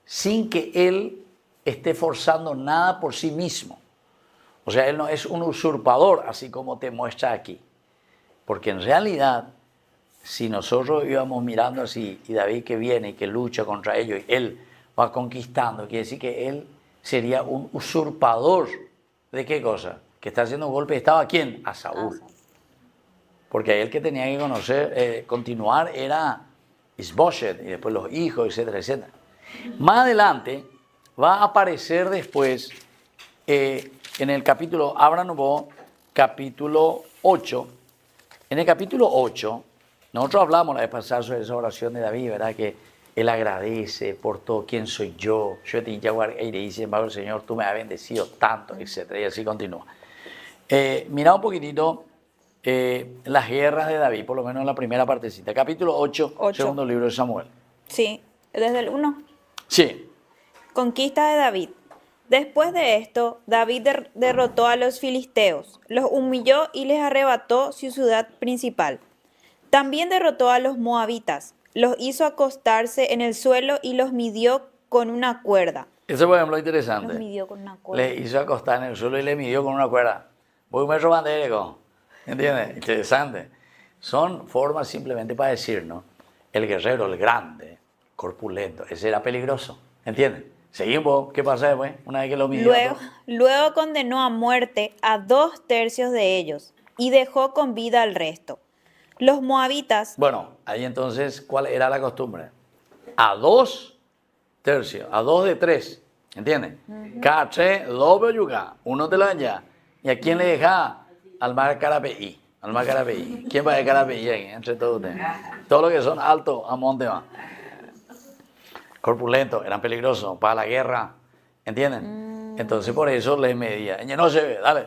sin que él esté forzando nada por sí mismo. O sea, él no es un usurpador, así como te muestra aquí. Porque en realidad, si nosotros íbamos mirando así, y David que viene y que lucha contra ellos, y él va conquistando, quiere decir que él sería un usurpador. ¿De qué cosa? Que está haciendo un golpe de estado. ¿A quién? A Saúl. Porque ahí el que tenía que conocer, continuar era Ishboshet, y después los hijos, etcétera, etcétera. Más adelante va a aparecer después, en el capítulo, abran vos, capítulo 8. En el capítulo 8, nosotros hablamos la vez pasada sobre esa oración de David, ¿verdad? Que él agradece por todo, quién soy yo. Yo te y le dice, embargo, Señor, tú me has bendecido tanto, etcétera. Y así continúa. Mira un poquitito las guerras de David, por lo menos en la primera partecita. Capítulo 8, segundo libro de Samuel. Sí, desde el 1. Sí. Conquista de David. Después de esto, David derrotó a los filisteos, los humilló y les arrebató su ciudad principal. También derrotó a los moabitas, los hizo acostarse en el suelo y los midió con una cuerda. Eso, por ejemplo, es interesante. Los midió con una cuerda. Le hizo acostar en el suelo y le midió con una cuerda. Voy un metro bandérico. ¿Entiendes? Interesante. Son formas simplemente para decir, ¿no? El guerrero, el grande, corpulento, ese era peligroso. ¿Entiendes? Seguimos. ¿Qué pasa después? Una vez que lo midió. Luego condenó a muerte a 2/3 de ellos y dejó con vida al resto. Los moabitas. Bueno, ahí entonces, ¿cuál era la costumbre? A 2/3, a 2 de 3. ¿Entiendes? Cada 3, doble yuga, uno te lo allá. ¿Y a quién le deja? Al mar Carapeí. Al mar Carapeí. ¿Quién va de Carapeí ahí? Entre todos ustedes. Todos los que son altos, a monte van. Corpulentos, eran peligrosos para la guerra. ¿Entienden? Entonces por eso les medía. No se ve, dale,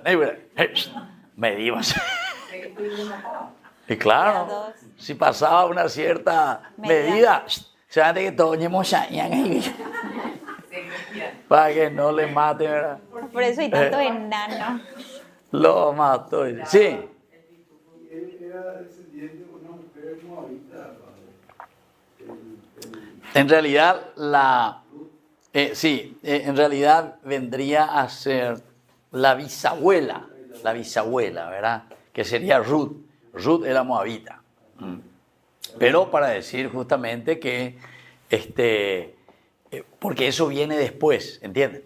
medíbamos. Y claro, si pasaba una cierta medida, se va a que todos para que no le mate, ¿verdad? Por eso hay tanto enano. Lo mató. Sí. Él era descendiente de una mujer moabita. En realidad, en realidad vendría a ser la bisabuela, ¿verdad? Que sería Ruth. Ruth era moabita. Pero para decir justamente que, porque eso viene después, ¿entienden?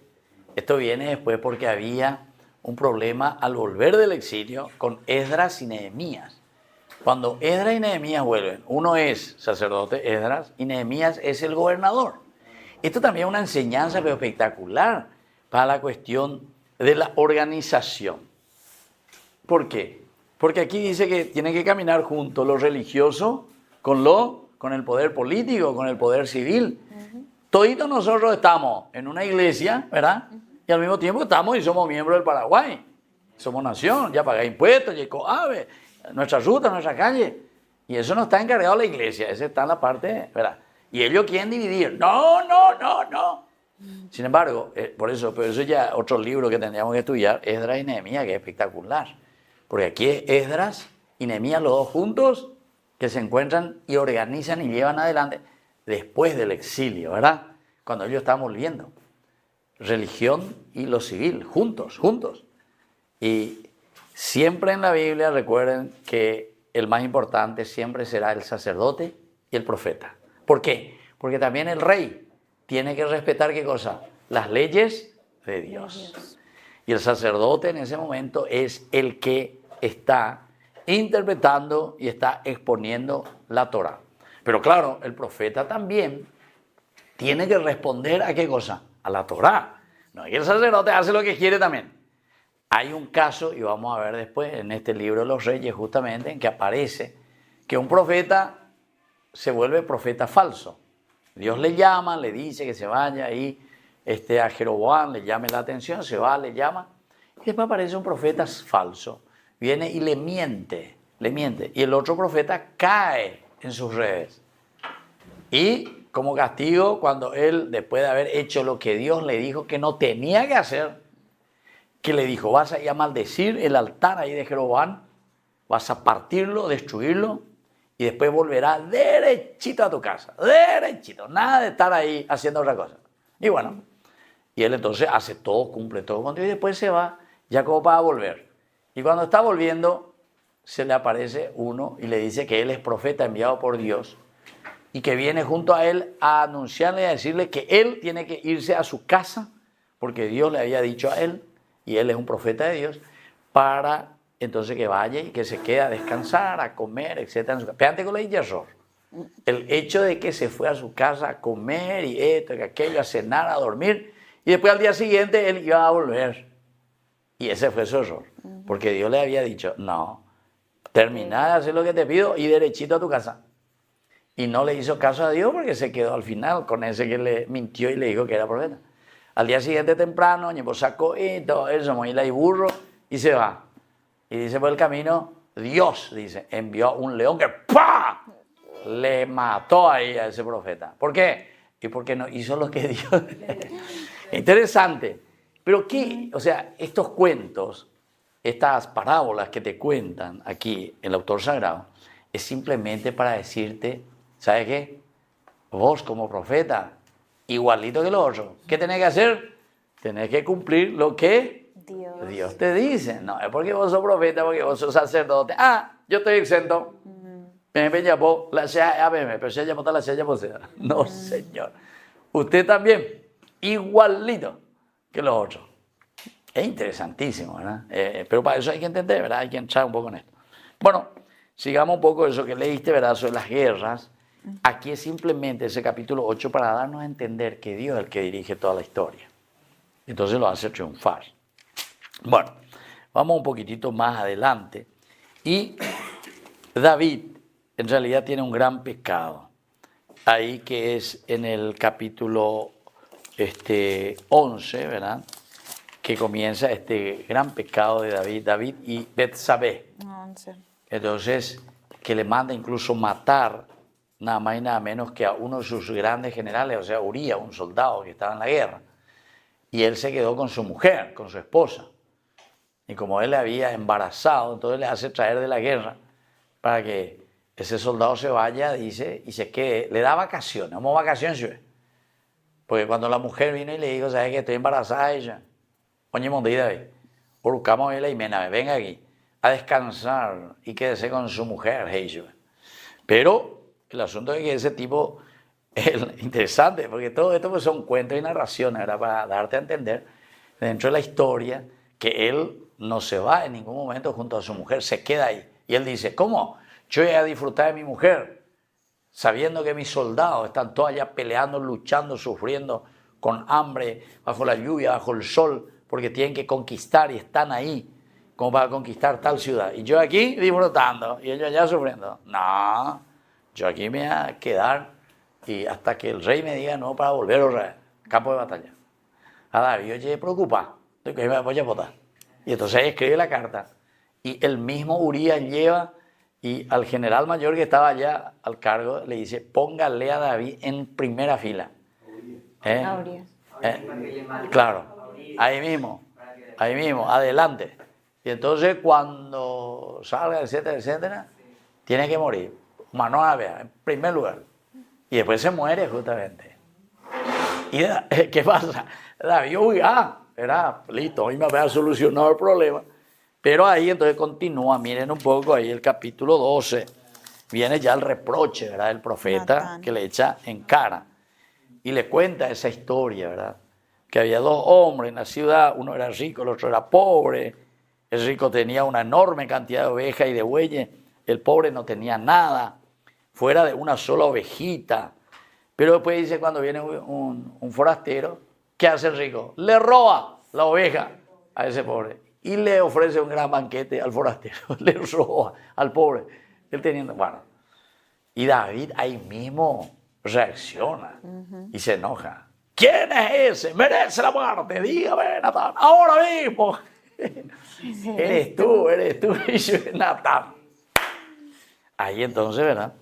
Esto viene después porque había un problema al volver del exilio con Esdras y Nehemías. Cuando Esdras y Nehemías vuelven, uno es sacerdote, Esdras, y Nehemías es el gobernador. Esto también es una enseñanza pero espectacular para la cuestión de la organización. ¿Por qué? Porque aquí dice que tienen que caminar juntos lo religioso con el poder político, con el poder civil. Toditos nosotros estamos en una iglesia, ¿verdad? Y al mismo tiempo estamos y somos miembros del Paraguay. Somos nación, ya paga impuestos, ya coave, nuestra ruta, nuestra calle. Y eso no está encargado la iglesia, ese está en la parte, ¿verdad? Y ellos quieren dividir. No. Sin embargo, por eso ya otro libro que tendríamos que estudiar, Esdras y Nehemías, que es espectacular. Porque aquí es Esdras y Nehemías, los dos juntos, que se encuentran y organizan y llevan adelante después del exilio, ¿verdad? Cuando ellos estaban volviendo. Religión y lo civil, juntos. Y siempre en la Biblia recuerden que el más importante siempre será el sacerdote y el profeta. ¿Por qué? Porque también el rey tiene que respetar, ¿qué cosa? Las leyes de Dios. Y el sacerdote en ese momento es el que está interpretando y está exponiendo la Torá. Pero claro, el profeta también tiene que responder ¿a qué cosa? A la Torá. No es que el sacerdote hace lo que quiere también. Hay un caso, y vamos a ver después en este libro de los Reyes justamente, en que aparece que un profeta se vuelve profeta falso. Dios le llama, le dice que se vaya y a Jeroboam le llame la atención, se va, le llama, y después aparece un profeta falso. Viene y le miente. Y el otro profeta cae en sus redes. Y como castigo, cuando él, después de haber hecho lo que Dios le dijo que no tenía que hacer, que le dijo, vas a ir a maldecir el altar ahí de Jeroboam, vas a partirlo, destruirlo, y después volverás derechito a tu casa, derechito, nada de estar ahí haciendo otra cosa. Y bueno, y él entonces hace todo, cumple todo con Dios, y después se va, ya como para volver. Y cuando está volviendo, se le aparece uno y le dice que él es profeta enviado por Dios, y que viene junto a él a anunciarle y a decirle que él tiene que irse a su casa, porque Dios le había dicho a él, y él es un profeta de Dios, para entonces que vaya y que se quede a descansar, a comer, etc. Fíjate con el error. El hecho de que se fue a su casa a comer y esto y aquello, a cenar, a dormir, y después al día siguiente él iba a volver. Y ese fue su error, porque Dios le había dicho, no, termina de hacer lo que te pido y derechito a tu casa. Y no le hizo caso a Dios porque se quedó al final con ese que le mintió y le dijo que era profeta. Al día siguiente temprano, pues sacó y todo eso, mochila y burro, y se va. Y dice por el camino, Dios, dice, envió un león que ¡pah! Le mató ahí a ese profeta. ¿Por qué? Y porque no hizo lo que Dios. Interesante. Pero qué, o sea, estos cuentos, estas parábolas que te cuentan aquí el autor sagrado, es simplemente para decirte, ¿sabes qué? Vos como profeta, igualito que los otros, ¿qué tenés que hacer? Tenés que cumplir lo que Dios te dice. No es porque vos sos profeta, porque vos sos sacerdote. Yo estoy exento. No, señor. Usted también, igualito que los otros. Es interesantísimo, ¿verdad? Pero para eso hay que entender, ¿verdad? Hay que entrar un poco en esto. Bueno, sigamos un poco eso que leíste, ¿verdad? Sobre las guerras. Aquí es simplemente ese capítulo 8 para darnos a entender que Dios es el que dirige toda la historia. Entonces lo hace triunfar. Bueno, vamos un poquitito más adelante. Y David en realidad tiene un gran pecado. Ahí que es en el capítulo 11, ¿verdad? Que comienza este gran pecado de David y Betsabé. 11. Entonces, que le manda incluso matar nada más y nada menos que a uno de sus grandes generales, o sea, Uría, un soldado que estaba en la guerra. Y él se quedó con su mujer, con su esposa. Y como él le había embarazado, entonces le hace traer de la guerra para que ese soldado se vaya, dice, y se quede. Le da vacaciones, vamos vacaciones. Porque cuando la mujer vino y le dijo, ¿sabes que estoy embarazada? Ella, oye, mondida, buscamos a la Imena, venga aquí a descansar y quédese con su mujer. Pero el asunto es que ese tipo es interesante, porque todo esto pues son cuentos y narraciones, ¿verdad? Para darte a entender dentro de la historia que él no se va en ningún momento junto a su mujer, se queda ahí. Y él dice, ¿cómo? Yo voy a disfrutar de mi mujer, sabiendo que mis soldados están todos allá peleando, luchando, sufriendo, con hambre, bajo la lluvia, bajo el sol, porque tienen que conquistar y están ahí como para conquistar tal ciudad. Y yo aquí disfrutando y ellos allá sufriendo. No, yo aquí me voy a quedar y hasta que el rey me diga no para volver al campo de batalla. A David, oye, preocupa, estoy que me voy a votar. Y entonces escribe la carta. Y el mismo Urías lleva y al general mayor que estaba allá al cargo le dice, póngale a David en primera fila. Claro, ahí mismo, adelante. Y entonces cuando salga, etcétera, etcétera, tiene que morir. Mano a ver, en primer lugar. Y después se muere justamente. ¿Y qué pasa? David, era listo, hoy me había solucionado el problema. Pero ahí entonces continúa, miren un poco ahí el capítulo 12. Viene ya el reproche, ¿verdad? El profeta Natán, que le echa en cara. Y le cuenta esa historia, ¿verdad? Que había dos hombres en la ciudad, uno era rico, el otro era pobre. El rico tenía una enorme cantidad de ovejas y de bueyes. El pobre no tenía nada, fuera de una sola ovejita. Pero después dice, cuando viene un forastero, ¿qué hace el rico? Le roba la oveja a ese pobre y le ofrece un gran banquete al forastero. Le roba al pobre. Él teniendo, bueno. Y David ahí mismo reacciona y se enoja. ¿Quién es ese? Merece la muerte. Dígame, Natán, ahora mismo. Eres tú, y yo, Natán. Ahí entonces, ¿verdad?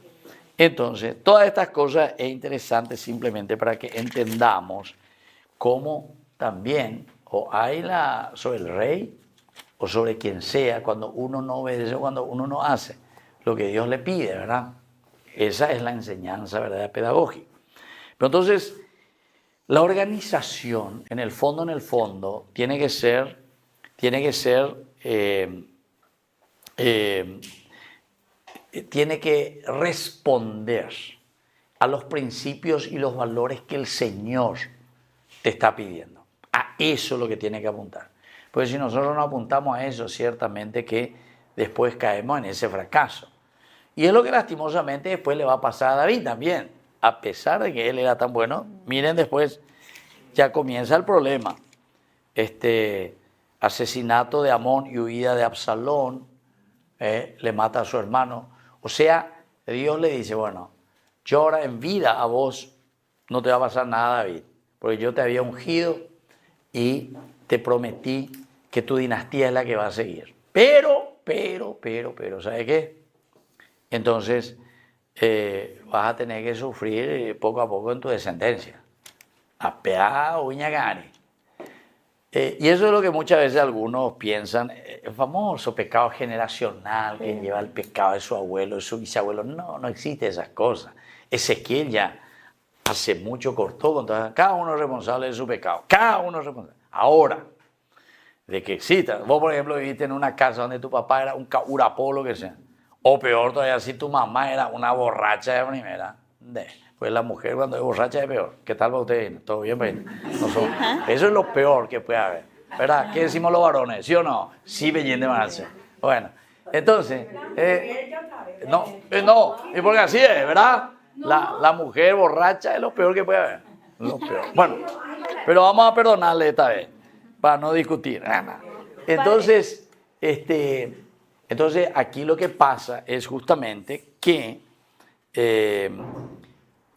Entonces, todas estas cosas es interesante simplemente para que entendamos cómo también, o hay sobre el rey, o sobre quien sea, cuando uno no obedece, cuando uno no hace lo que Dios le pide, ¿verdad? Esa es la enseñanza, ¿verdad?, pedagógica. Pero entonces, la organización, en el fondo, tiene que ser tiene que responder a los principios y los valores que el Señor te está pidiendo. A eso es lo que tiene que apuntar. Porque si nosotros no apuntamos a eso, ciertamente que después caemos en ese fracaso. Y es lo que lastimosamente después le va a pasar a David también. A pesar de que él era tan bueno, miren después, ya comienza el problema. Asesinato de Amón y huida de Absalón, le mata a su hermano. O sea, Dios le dice, bueno, yo ahora en vida a vos no te va a pasar nada, David, porque yo te había ungido y te prometí que tu dinastía es la que va a seguir. Pero, ¿sabes qué? Entonces vas a tener que sufrir poco a poco en tu descendencia. Apeado, uñagari. Y eso es lo que muchas veces algunos piensan, el famoso pecado generacional que lleva el pecado de su abuelo, de su bisabuelo. No, no existe esas cosas. Ezequiel ya hace mucho cortó con todo. Cada uno es responsable de su pecado. Cada uno es responsable. Ahora, de que exista. Vos, por ejemplo, viviste en una casa donde tu papá era un urapolo, que sea. O peor todavía, si tu mamá era una borracha de primera. Pues la mujer cuando es borracha es peor. ¿Qué tal para ustedes? ¿Todo bien? Pues, eso es lo peor que puede haber. ¿Verdad? ¿Qué decimos los varones? ¿Sí o no? Sí, de marcha. Bueno, entonces, no, y porque así es, ¿verdad? La mujer borracha es lo peor que puede haber. Lo peor. Bueno, pero vamos a perdonarle esta vez, para no discutir. Entonces, entonces aquí lo que pasa es justamente que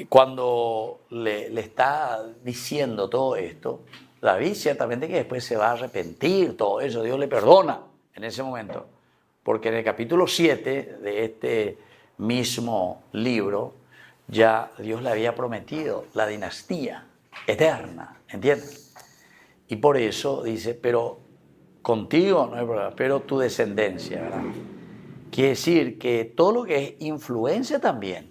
cuando le está diciendo todo esto, David ciertamente que después se va a arrepentir, todo eso, Dios le perdona en ese momento, porque en el capítulo 7 de este mismo libro ya Dios le había prometido la dinastía eterna, ¿entiendes? Y por eso dice, pero contigo no hay problema, pero tu descendencia, ¿verdad? Quiere decir que todo lo que es influencia también,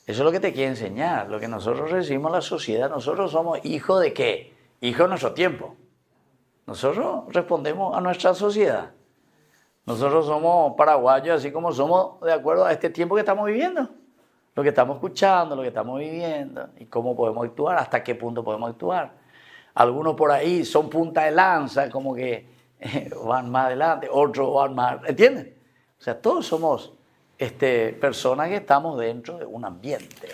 eso es lo que te quiere enseñar, lo que nosotros recibimos en la sociedad. Nosotros somos hijos de ¿qué? Hijos de nuestro tiempo. Nosotros respondemos a nuestra sociedad. Nosotros somos paraguayos así como somos de acuerdo a este tiempo que estamos viviendo. Lo que estamos escuchando, lo que estamos viviendo y cómo podemos actuar, hasta qué punto podemos actuar. Algunos por ahí son punta de lanza, como que van más adelante, otros van más, ¿entienden? O sea, todos somos personas que estamos dentro de un ambiente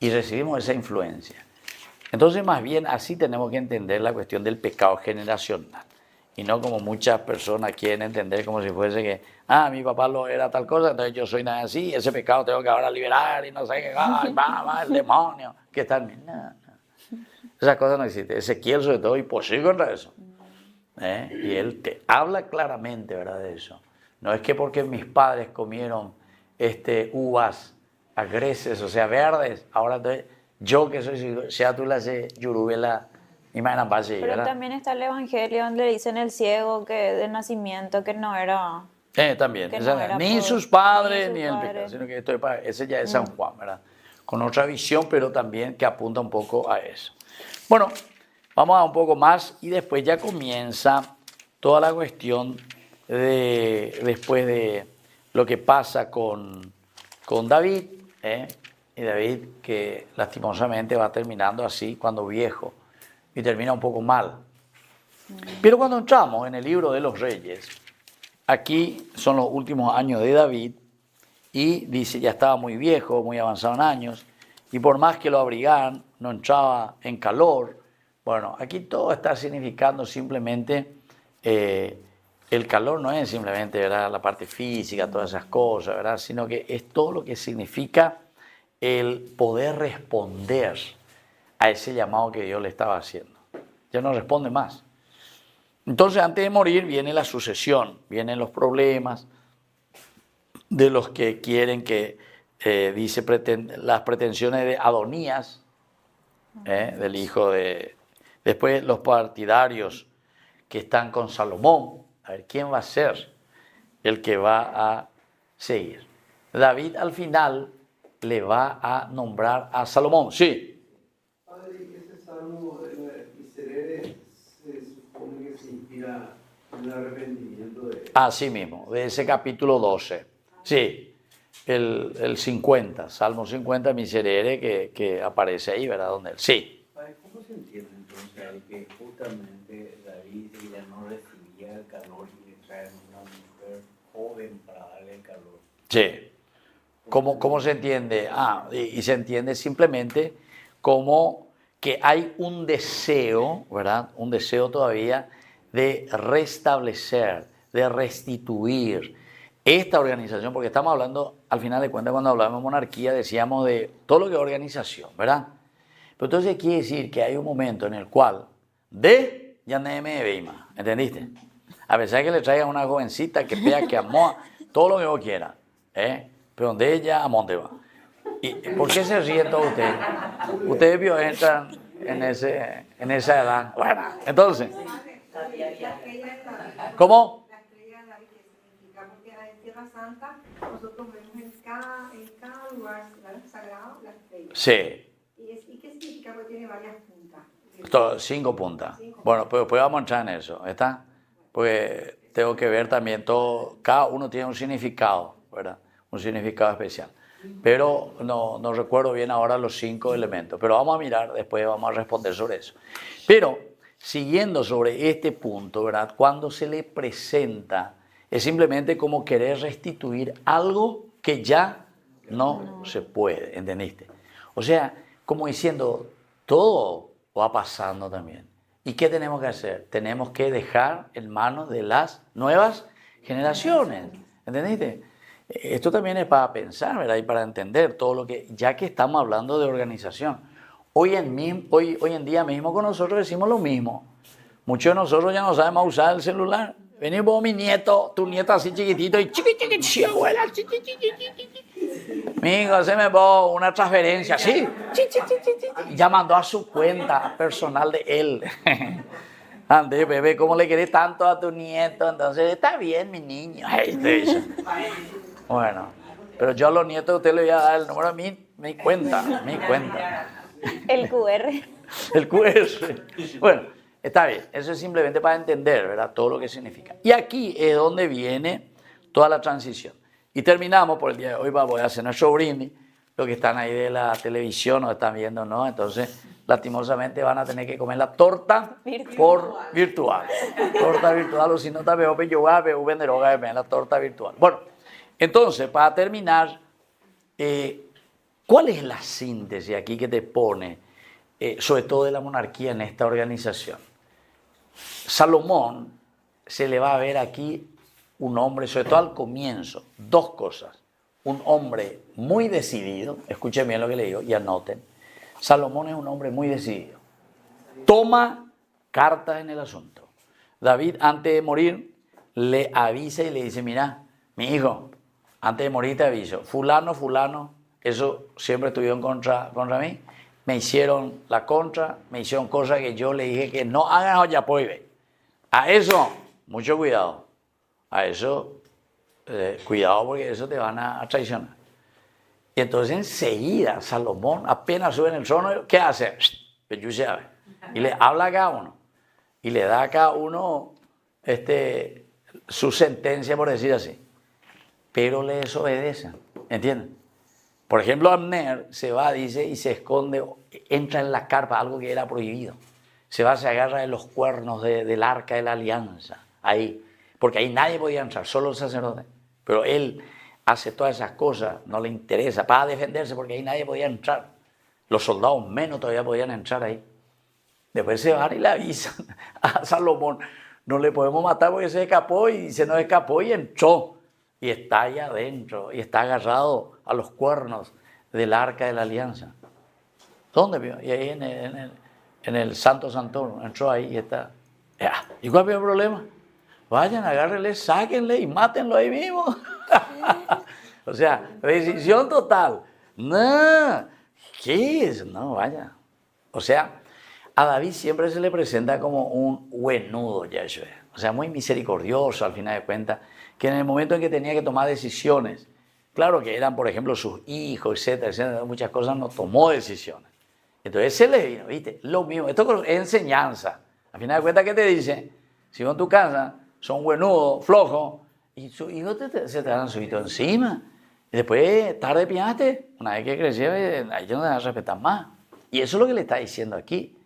y recibimos esa influencia. Entonces, más bien así tenemos que entender la cuestión del pecado generacional y no como muchas personas quieren entender como si fuese que, mi papá lo era tal cosa, entonces yo soy nada así, ese pecado tengo que ahora liberar y no sé qué, va, el demonio, que está en mí. No. Esas cosas no existen. Ezequiel sobre todo imposible contra eso. Y él te habla claramente, ¿verdad?, de eso. No es que porque mis padres comieron uvas agreses, o sea, verdes, ahora yo que soy, sea tú la yurubela, pero también está el evangelio donde le dicen el ciego que de nacimiento que no era... también, que no era ni sus padres ni el pecado, sino que ese ya es San Juan, ¿verdad? Con otra visión, pero también que apunta un poco a eso. Bueno, vamos a un poco más y después ya comienza toda la cuestión después de lo que pasa con David, y David que lastimosamente va terminando así cuando viejo y termina un poco mal. Pero cuando entramos en el libro de los Reyes, aquí son los últimos años de David y dice, ya estaba muy viejo, muy avanzado en años, y por más que lo abrigaran, no entraba en calor. Bueno, aquí todo está significando simplemente, el calor no es simplemente, ¿verdad?, la parte física, todas esas cosas, ¿verdad?, sino que es todo lo que significa el poder responder a ese llamado que Dios le estaba haciendo. Ya no responde más. Entonces, antes de morir viene la sucesión, vienen los problemas de los que quieren que, dice, las pretensiones de Adonías, del hijo de... Después los partidarios que están con Salomón. A ver, ¿quién va a ser el que va a seguir? David al final le va a nombrar a Salomón. Sí. Padre, ese salmo de la miserere se supone que se inspira en el arrepentimiento de... Así mismo, de ese capítulo 12. Sí, el 50, Salmo 50, miserere, que aparece ahí, ¿verdad? Donde él. Sí. Padre, ¿cómo se entiende entonces ahí que justamente David ya no recibía el calor y le traen una mujer joven para darle el calor? Sí. ¿Cómo se entiende? Y se entiende simplemente como que hay un deseo, ¿verdad? Un deseo todavía de restablecer, de restituir esta organización, porque estamos hablando, al final de cuentas, cuando hablamos de monarquía, decíamos de todo lo que es organización, ¿verdad? Pero entonces quiere decir que hay un momento en el cual ya no me veima, ¿entendiste? A pesar que le traigan una jovencita que vea que amó todo lo que vos quieras, pero donde ella, a monte va. ¿Y por qué se ríe todo usted? Ustedes vio, entran en esa edad. Bueno, entonces, ¿cómo? La estrella de David, ¿qué significa? Porque en Tierra Santa nosotros vemos en cada lugar sagrado la estrella. Sí. ¿Y qué significa? Porque tiene varias puntas. 5 puntas. Bueno, pues después vamos a entrar en eso, ¿está? Pues tengo que ver también todo, cada uno tiene un significado, ¿verdad? Un significado especial. Pero no recuerdo bien ahora los 5 elementos, pero vamos a mirar, después vamos a responder sobre eso. Pero siguiendo sobre este punto, ¿verdad? Cuando se le presenta, es simplemente como querer restituir algo que ya no se puede, ¿entendiste? O sea, como diciendo, todo va pasando también. ¿Y qué tenemos que hacer? Tenemos que dejar en manos de las nuevas generaciones, ¿entendiste? Esto también es para pensar, ¿verdad? Y para entender todo lo que, ya que estamos hablando de organización. Hoy en día mismo con nosotros decimos lo mismo. Muchos de nosotros ya no sabemos usar el celular. Venimos vos, mi nieto, tu nieta así chiquitito, y chiqui, abuela, mi hijo, haceme vos una transferencia, sí, ya mandó a su cuenta personal de él. Ande, bebé, ¿cómo le querés tanto a tu nieto? Entonces, está bien, mi niño. Bueno, pero yo a los nietos usted le voy a dar el número a mi cuenta. El QR. El QR. Bueno, está bien. Eso es simplemente para entender, ¿verdad? Todo lo que significa. Y aquí es donde viene toda la transición. Y terminamos por el día de hoy. Voy a hacer nuestro brindis. Los que están ahí de la televisión nos están viendo, ¿no? Entonces, lastimosamente van a tener que comer la torta por virtual. Torta virtual, o si no, también yo voy a vender la torta virtual. Bueno, entonces, para terminar, ¿cuál es la síntesis aquí que te pone, sobre todo de la monarquía en esta organización? Salomón se le va a ver aquí un hombre, sobre todo al comienzo, 2 cosas. Un hombre muy decidido, escuchen bien lo que le digo y anoten. Salomón es un hombre muy decidido. Toma cartas en el asunto. David, antes de morir, le avisa y le dice, mira, mi hijo, antes de morir te aviso, fulano, eso siempre estuvieron contra mí, me hicieron la contra, me hicieron cosas que yo le dije que no hagan olla poive. A eso, mucho cuidado. A eso, cuidado porque eso te van a traicionar. Y entonces enseguida Salomón apenas sube en el trono, ¿qué hace? Y le habla a cada uno. Y le da a cada uno su sentencia, por decir así. Pero le desobedecen, ¿entienden? Por ejemplo, Abner se va, dice, y se esconde, entra en la carpa, algo que era prohibido. Se va, se agarra de los cuernos del arca de la alianza, ahí, porque ahí nadie podía entrar, solo el sacerdote. Pero él hace todas esas cosas, no le interesa, para defenderse, porque ahí nadie podía entrar. Los soldados menos todavía podían entrar ahí. Después se van y le avisan a Salomón, no le podemos matar porque se escapó y se nos escapó y entró. Y está allá adentro y está agarrado a los cuernos del arca de la alianza. ¿Dónde vio? Y ahí en el Santo Santorum, entró ahí y está. Ya. ¿Y cuál es el problema? Vayan, agárrenle, sáquenle y mátenlo ahí mismo. O sea, decisión total. No, ¿qué es? No, vaya. O sea, a David siempre se le presenta como un buenudo, Yahshua. O sea, muy misericordioso al final de cuentas, que en el momento en que tenía que tomar decisiones, claro que eran, por ejemplo, sus hijos, etcétera, etcétera, muchas cosas, no tomó decisiones. Entonces se le vino, ¿viste? Lo mismo, esto es enseñanza. Al final de cuentas, ¿qué te dice? Si en tu casa son buenudos, flojos, y sus hijos se te van subido encima. Y después, tarde piaste, una vez que creció, ahí no te van a respetar más. Y eso es lo que le está diciendo aquí.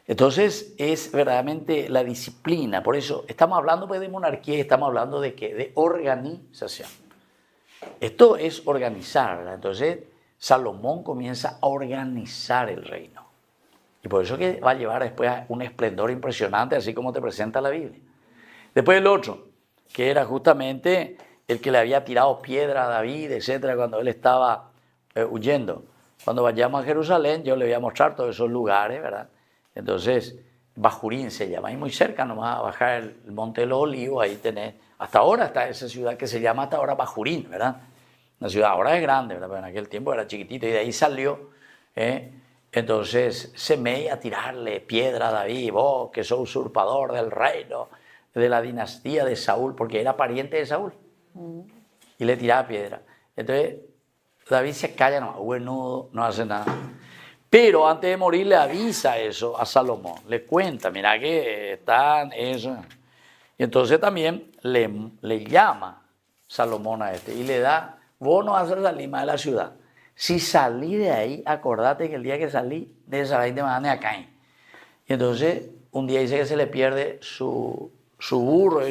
Entonces, es verdaderamente la disciplina. Por eso, estamos hablando pues, de monarquía y estamos hablando de ¿qué? De organización. Esto es organizar, ¿verdad? Entonces, Salomón comienza a organizar el reino. Y por eso que va a llevar después a un esplendor impresionante, así como te presenta la Biblia. Después el otro, que era justamente el que le había tirado piedra a David, etcétera, cuando él estaba huyendo. Cuando vayamos a Jerusalén, yo le voy a mostrar todos esos lugares, ¿verdad? Entonces, Bajurín se llama, ahí muy cerca, nomás a bajar el Monte de los Olivos, ahí tenés, hasta ahora está esa ciudad que se llama hasta ahora Bajurín, ¿verdad? La ciudad ahora es grande, ¿verdad? Pero en aquel tiempo era chiquitito y de ahí salió, entonces Semei a tirarle piedra a David, vos que sos usurpador del reino, de la dinastía de Saúl, porque era pariente de Saúl, y le tiraba piedra. Entonces David se calla, no hace nada. Pero antes de morir le avisa eso a Salomón, le cuenta, mira que están eso. Y entonces también le llama Salomón a este y le da, vos no vas a salir más de la ciudad. Si salí de ahí, acordate que el día que salí de esa vaina te mandan a Caín. Y entonces un día dice que se le pierde su burro,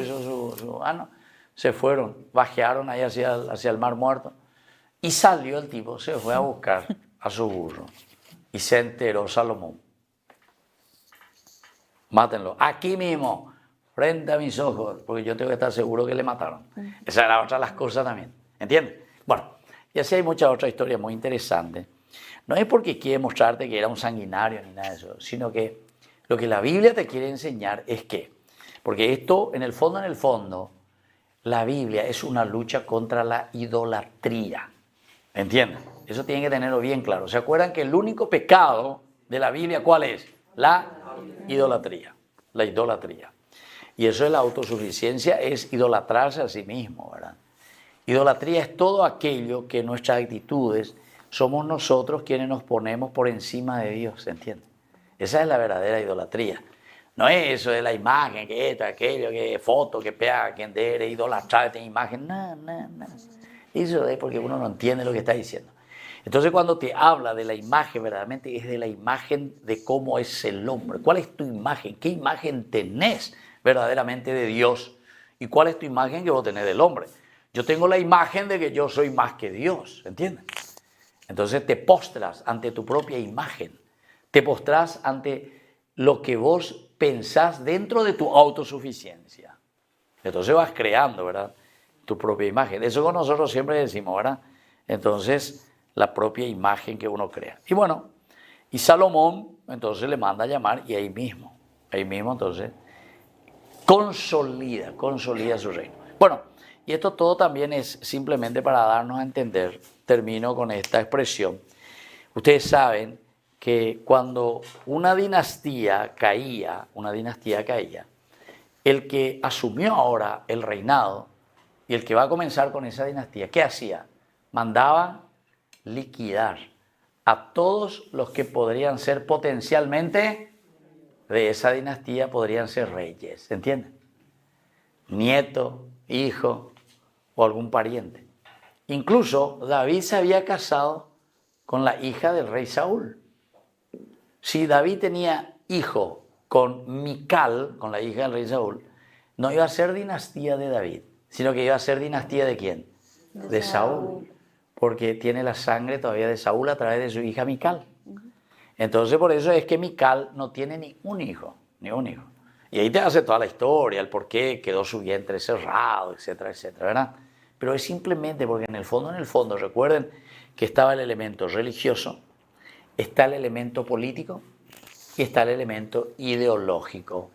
se fueron, bajearon ahí hacia el Mar Muerto. Y salió el tipo, se fue a buscar a su burro. Y se enteró Salomón. Mátenlo. Aquí mismo, frente a mis ojos, porque yo tengo que estar seguro que le mataron. Esa era otra de las cosas también. ¿Entiendes? Bueno, y así hay muchas otras historias muy interesantes. No es porque quiere mostrarte que era un sanguinario ni nada de eso, sino que lo que la Biblia te quiere enseñar es que, porque esto, en el fondo, la Biblia es una lucha contra la idolatría. ¿Entienden? Eso tienen que tenerlo bien claro. ¿Se acuerdan que el único pecado de la Biblia cuál es? La idolatría. La idolatría. Y eso es la autosuficiencia, es idolatrarse a sí mismo, ¿verdad? Idolatría es todo aquello que en nuestras actitudes somos nosotros quienes nos ponemos por encima de Dios, ¿se entiende? Esa es la verdadera idolatría. No es eso de la imagen, que esto, aquello, que foto, que pega, que eres idolatrado de imagen. No. Eso es porque uno no entiende lo que está diciendo. Entonces cuando te habla de la imagen, verdaderamente es de la imagen de cómo es el hombre. ¿Cuál es tu imagen? ¿Qué imagen tenés verdaderamente de Dios? ¿Y cuál es tu imagen que vos tenés del hombre? Yo tengo la imagen de que yo soy más que Dios, ¿entiendes? Entonces te postras ante tu propia imagen. Te postras ante lo que vos pensás dentro de tu autosuficiencia. Entonces vas creando, ¿verdad?, tu propia imagen. Eso que nosotros siempre decimos, ¿verdad? Entonces, la propia imagen que uno crea. Y bueno, y Salomón entonces le manda a llamar y ahí mismo entonces consolida su reino. Bueno, y esto todo también es simplemente para darnos a entender, termino con esta expresión. Ustedes saben que cuando una dinastía caía, el que asumió ahora el reinado y el que va a comenzar con esa dinastía, ¿qué hacía? Mandaba liquidar a todos los que podrían ser potencialmente de esa dinastía, podrían ser reyes, ¿entienden? Nieto, hijo o algún pariente. Incluso David se había casado con la hija del rey Saúl. Si David tenía hijo con Mical, con la hija del rey Saúl, no iba a ser dinastía de David, sino que iba a ser dinastía ¿de quién? De Saúl, porque tiene la sangre todavía de Saúl a través de su hija Mical. Entonces por eso es que Mical no tiene ni un hijo, ni un hijo. Y ahí te hace toda la historia, el por qué quedó su vientre cerrado, etcétera, etcétera, ¿verdad? Pero es simplemente porque en el fondo, recuerden que estaba el elemento religioso, está el elemento político y está el elemento ideológico.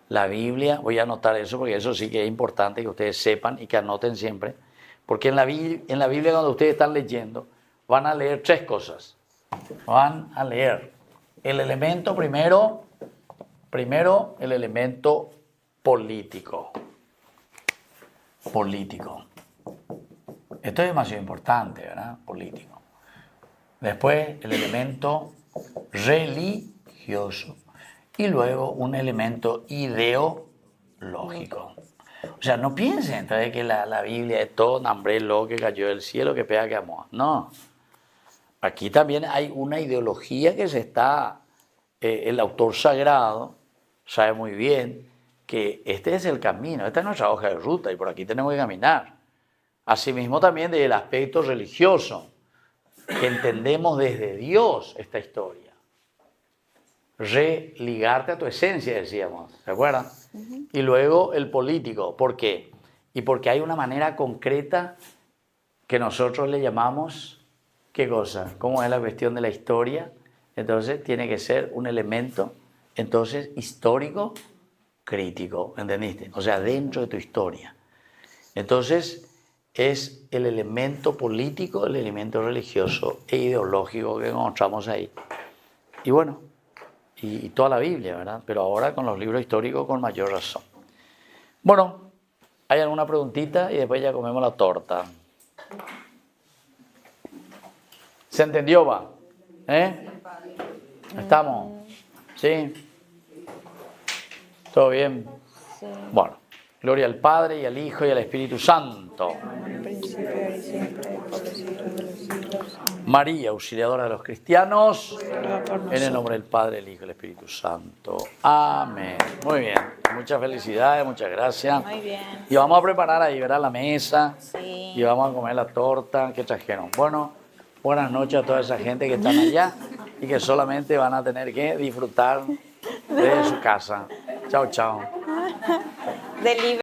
La Biblia, voy a anotar eso porque eso sí que es importante que ustedes sepan y que anoten siempre, porque en la Biblia cuando ustedes están leyendo van a leer tres cosas. Van a leer el elemento primero el elemento político. Esto es demasiado importante, ¿verdad? Político. Después el elemento religioso y luego un elemento ideológico. O sea, no piensen entonces que la Biblia es todo nombre lo que cayó del cielo, que pega que amó. No. Aquí también hay una ideología que se está, el autor sagrado sabe muy bien que este es el camino, esta es nuestra hoja de ruta y por aquí tenemos que caminar. Asimismo también del aspecto religioso, que entendemos desde Dios esta historia. Religarte a tu esencia, decíamos, ¿se acuerdan? Y luego el político, ¿por qué? Y porque hay una manera concreta que nosotros le llamamos... ¿Qué cosa? ¿Cómo es la cuestión de la historia? Entonces tiene que ser un elemento, entonces, histórico, crítico, ¿entendiste? O sea, dentro de tu historia. Entonces, es el elemento político, el elemento religioso e ideológico que encontramos ahí. Y bueno, y toda la Biblia, ¿verdad? Pero ahora con los libros históricos con mayor razón. Bueno, ¿hay alguna preguntita? Y después ya comemos la torta. ¿Se entendió, va? ¿Estamos? ¿Sí? ¿Todo bien? Sí. Bueno, gloria al Padre y al Hijo y al Espíritu Santo. Al principio y siempre, por los siglos de los siglos. María, auxiliadora de los cristianos, Ruega por en el nosotros. nombre del Padre, el Hijo y el Espíritu Santo. Amén. Muy bien. Muchas felicidades, muchas gracias. Muy bien. Y vamos a preparar ahí, ¿verdad? La mesa. Sí. Y vamos a comer la torta que trajeron. Bueno, buenas noches a toda esa gente que están allá y que solamente van a tener que disfrutar de su casa. Chao, chao. Del libro.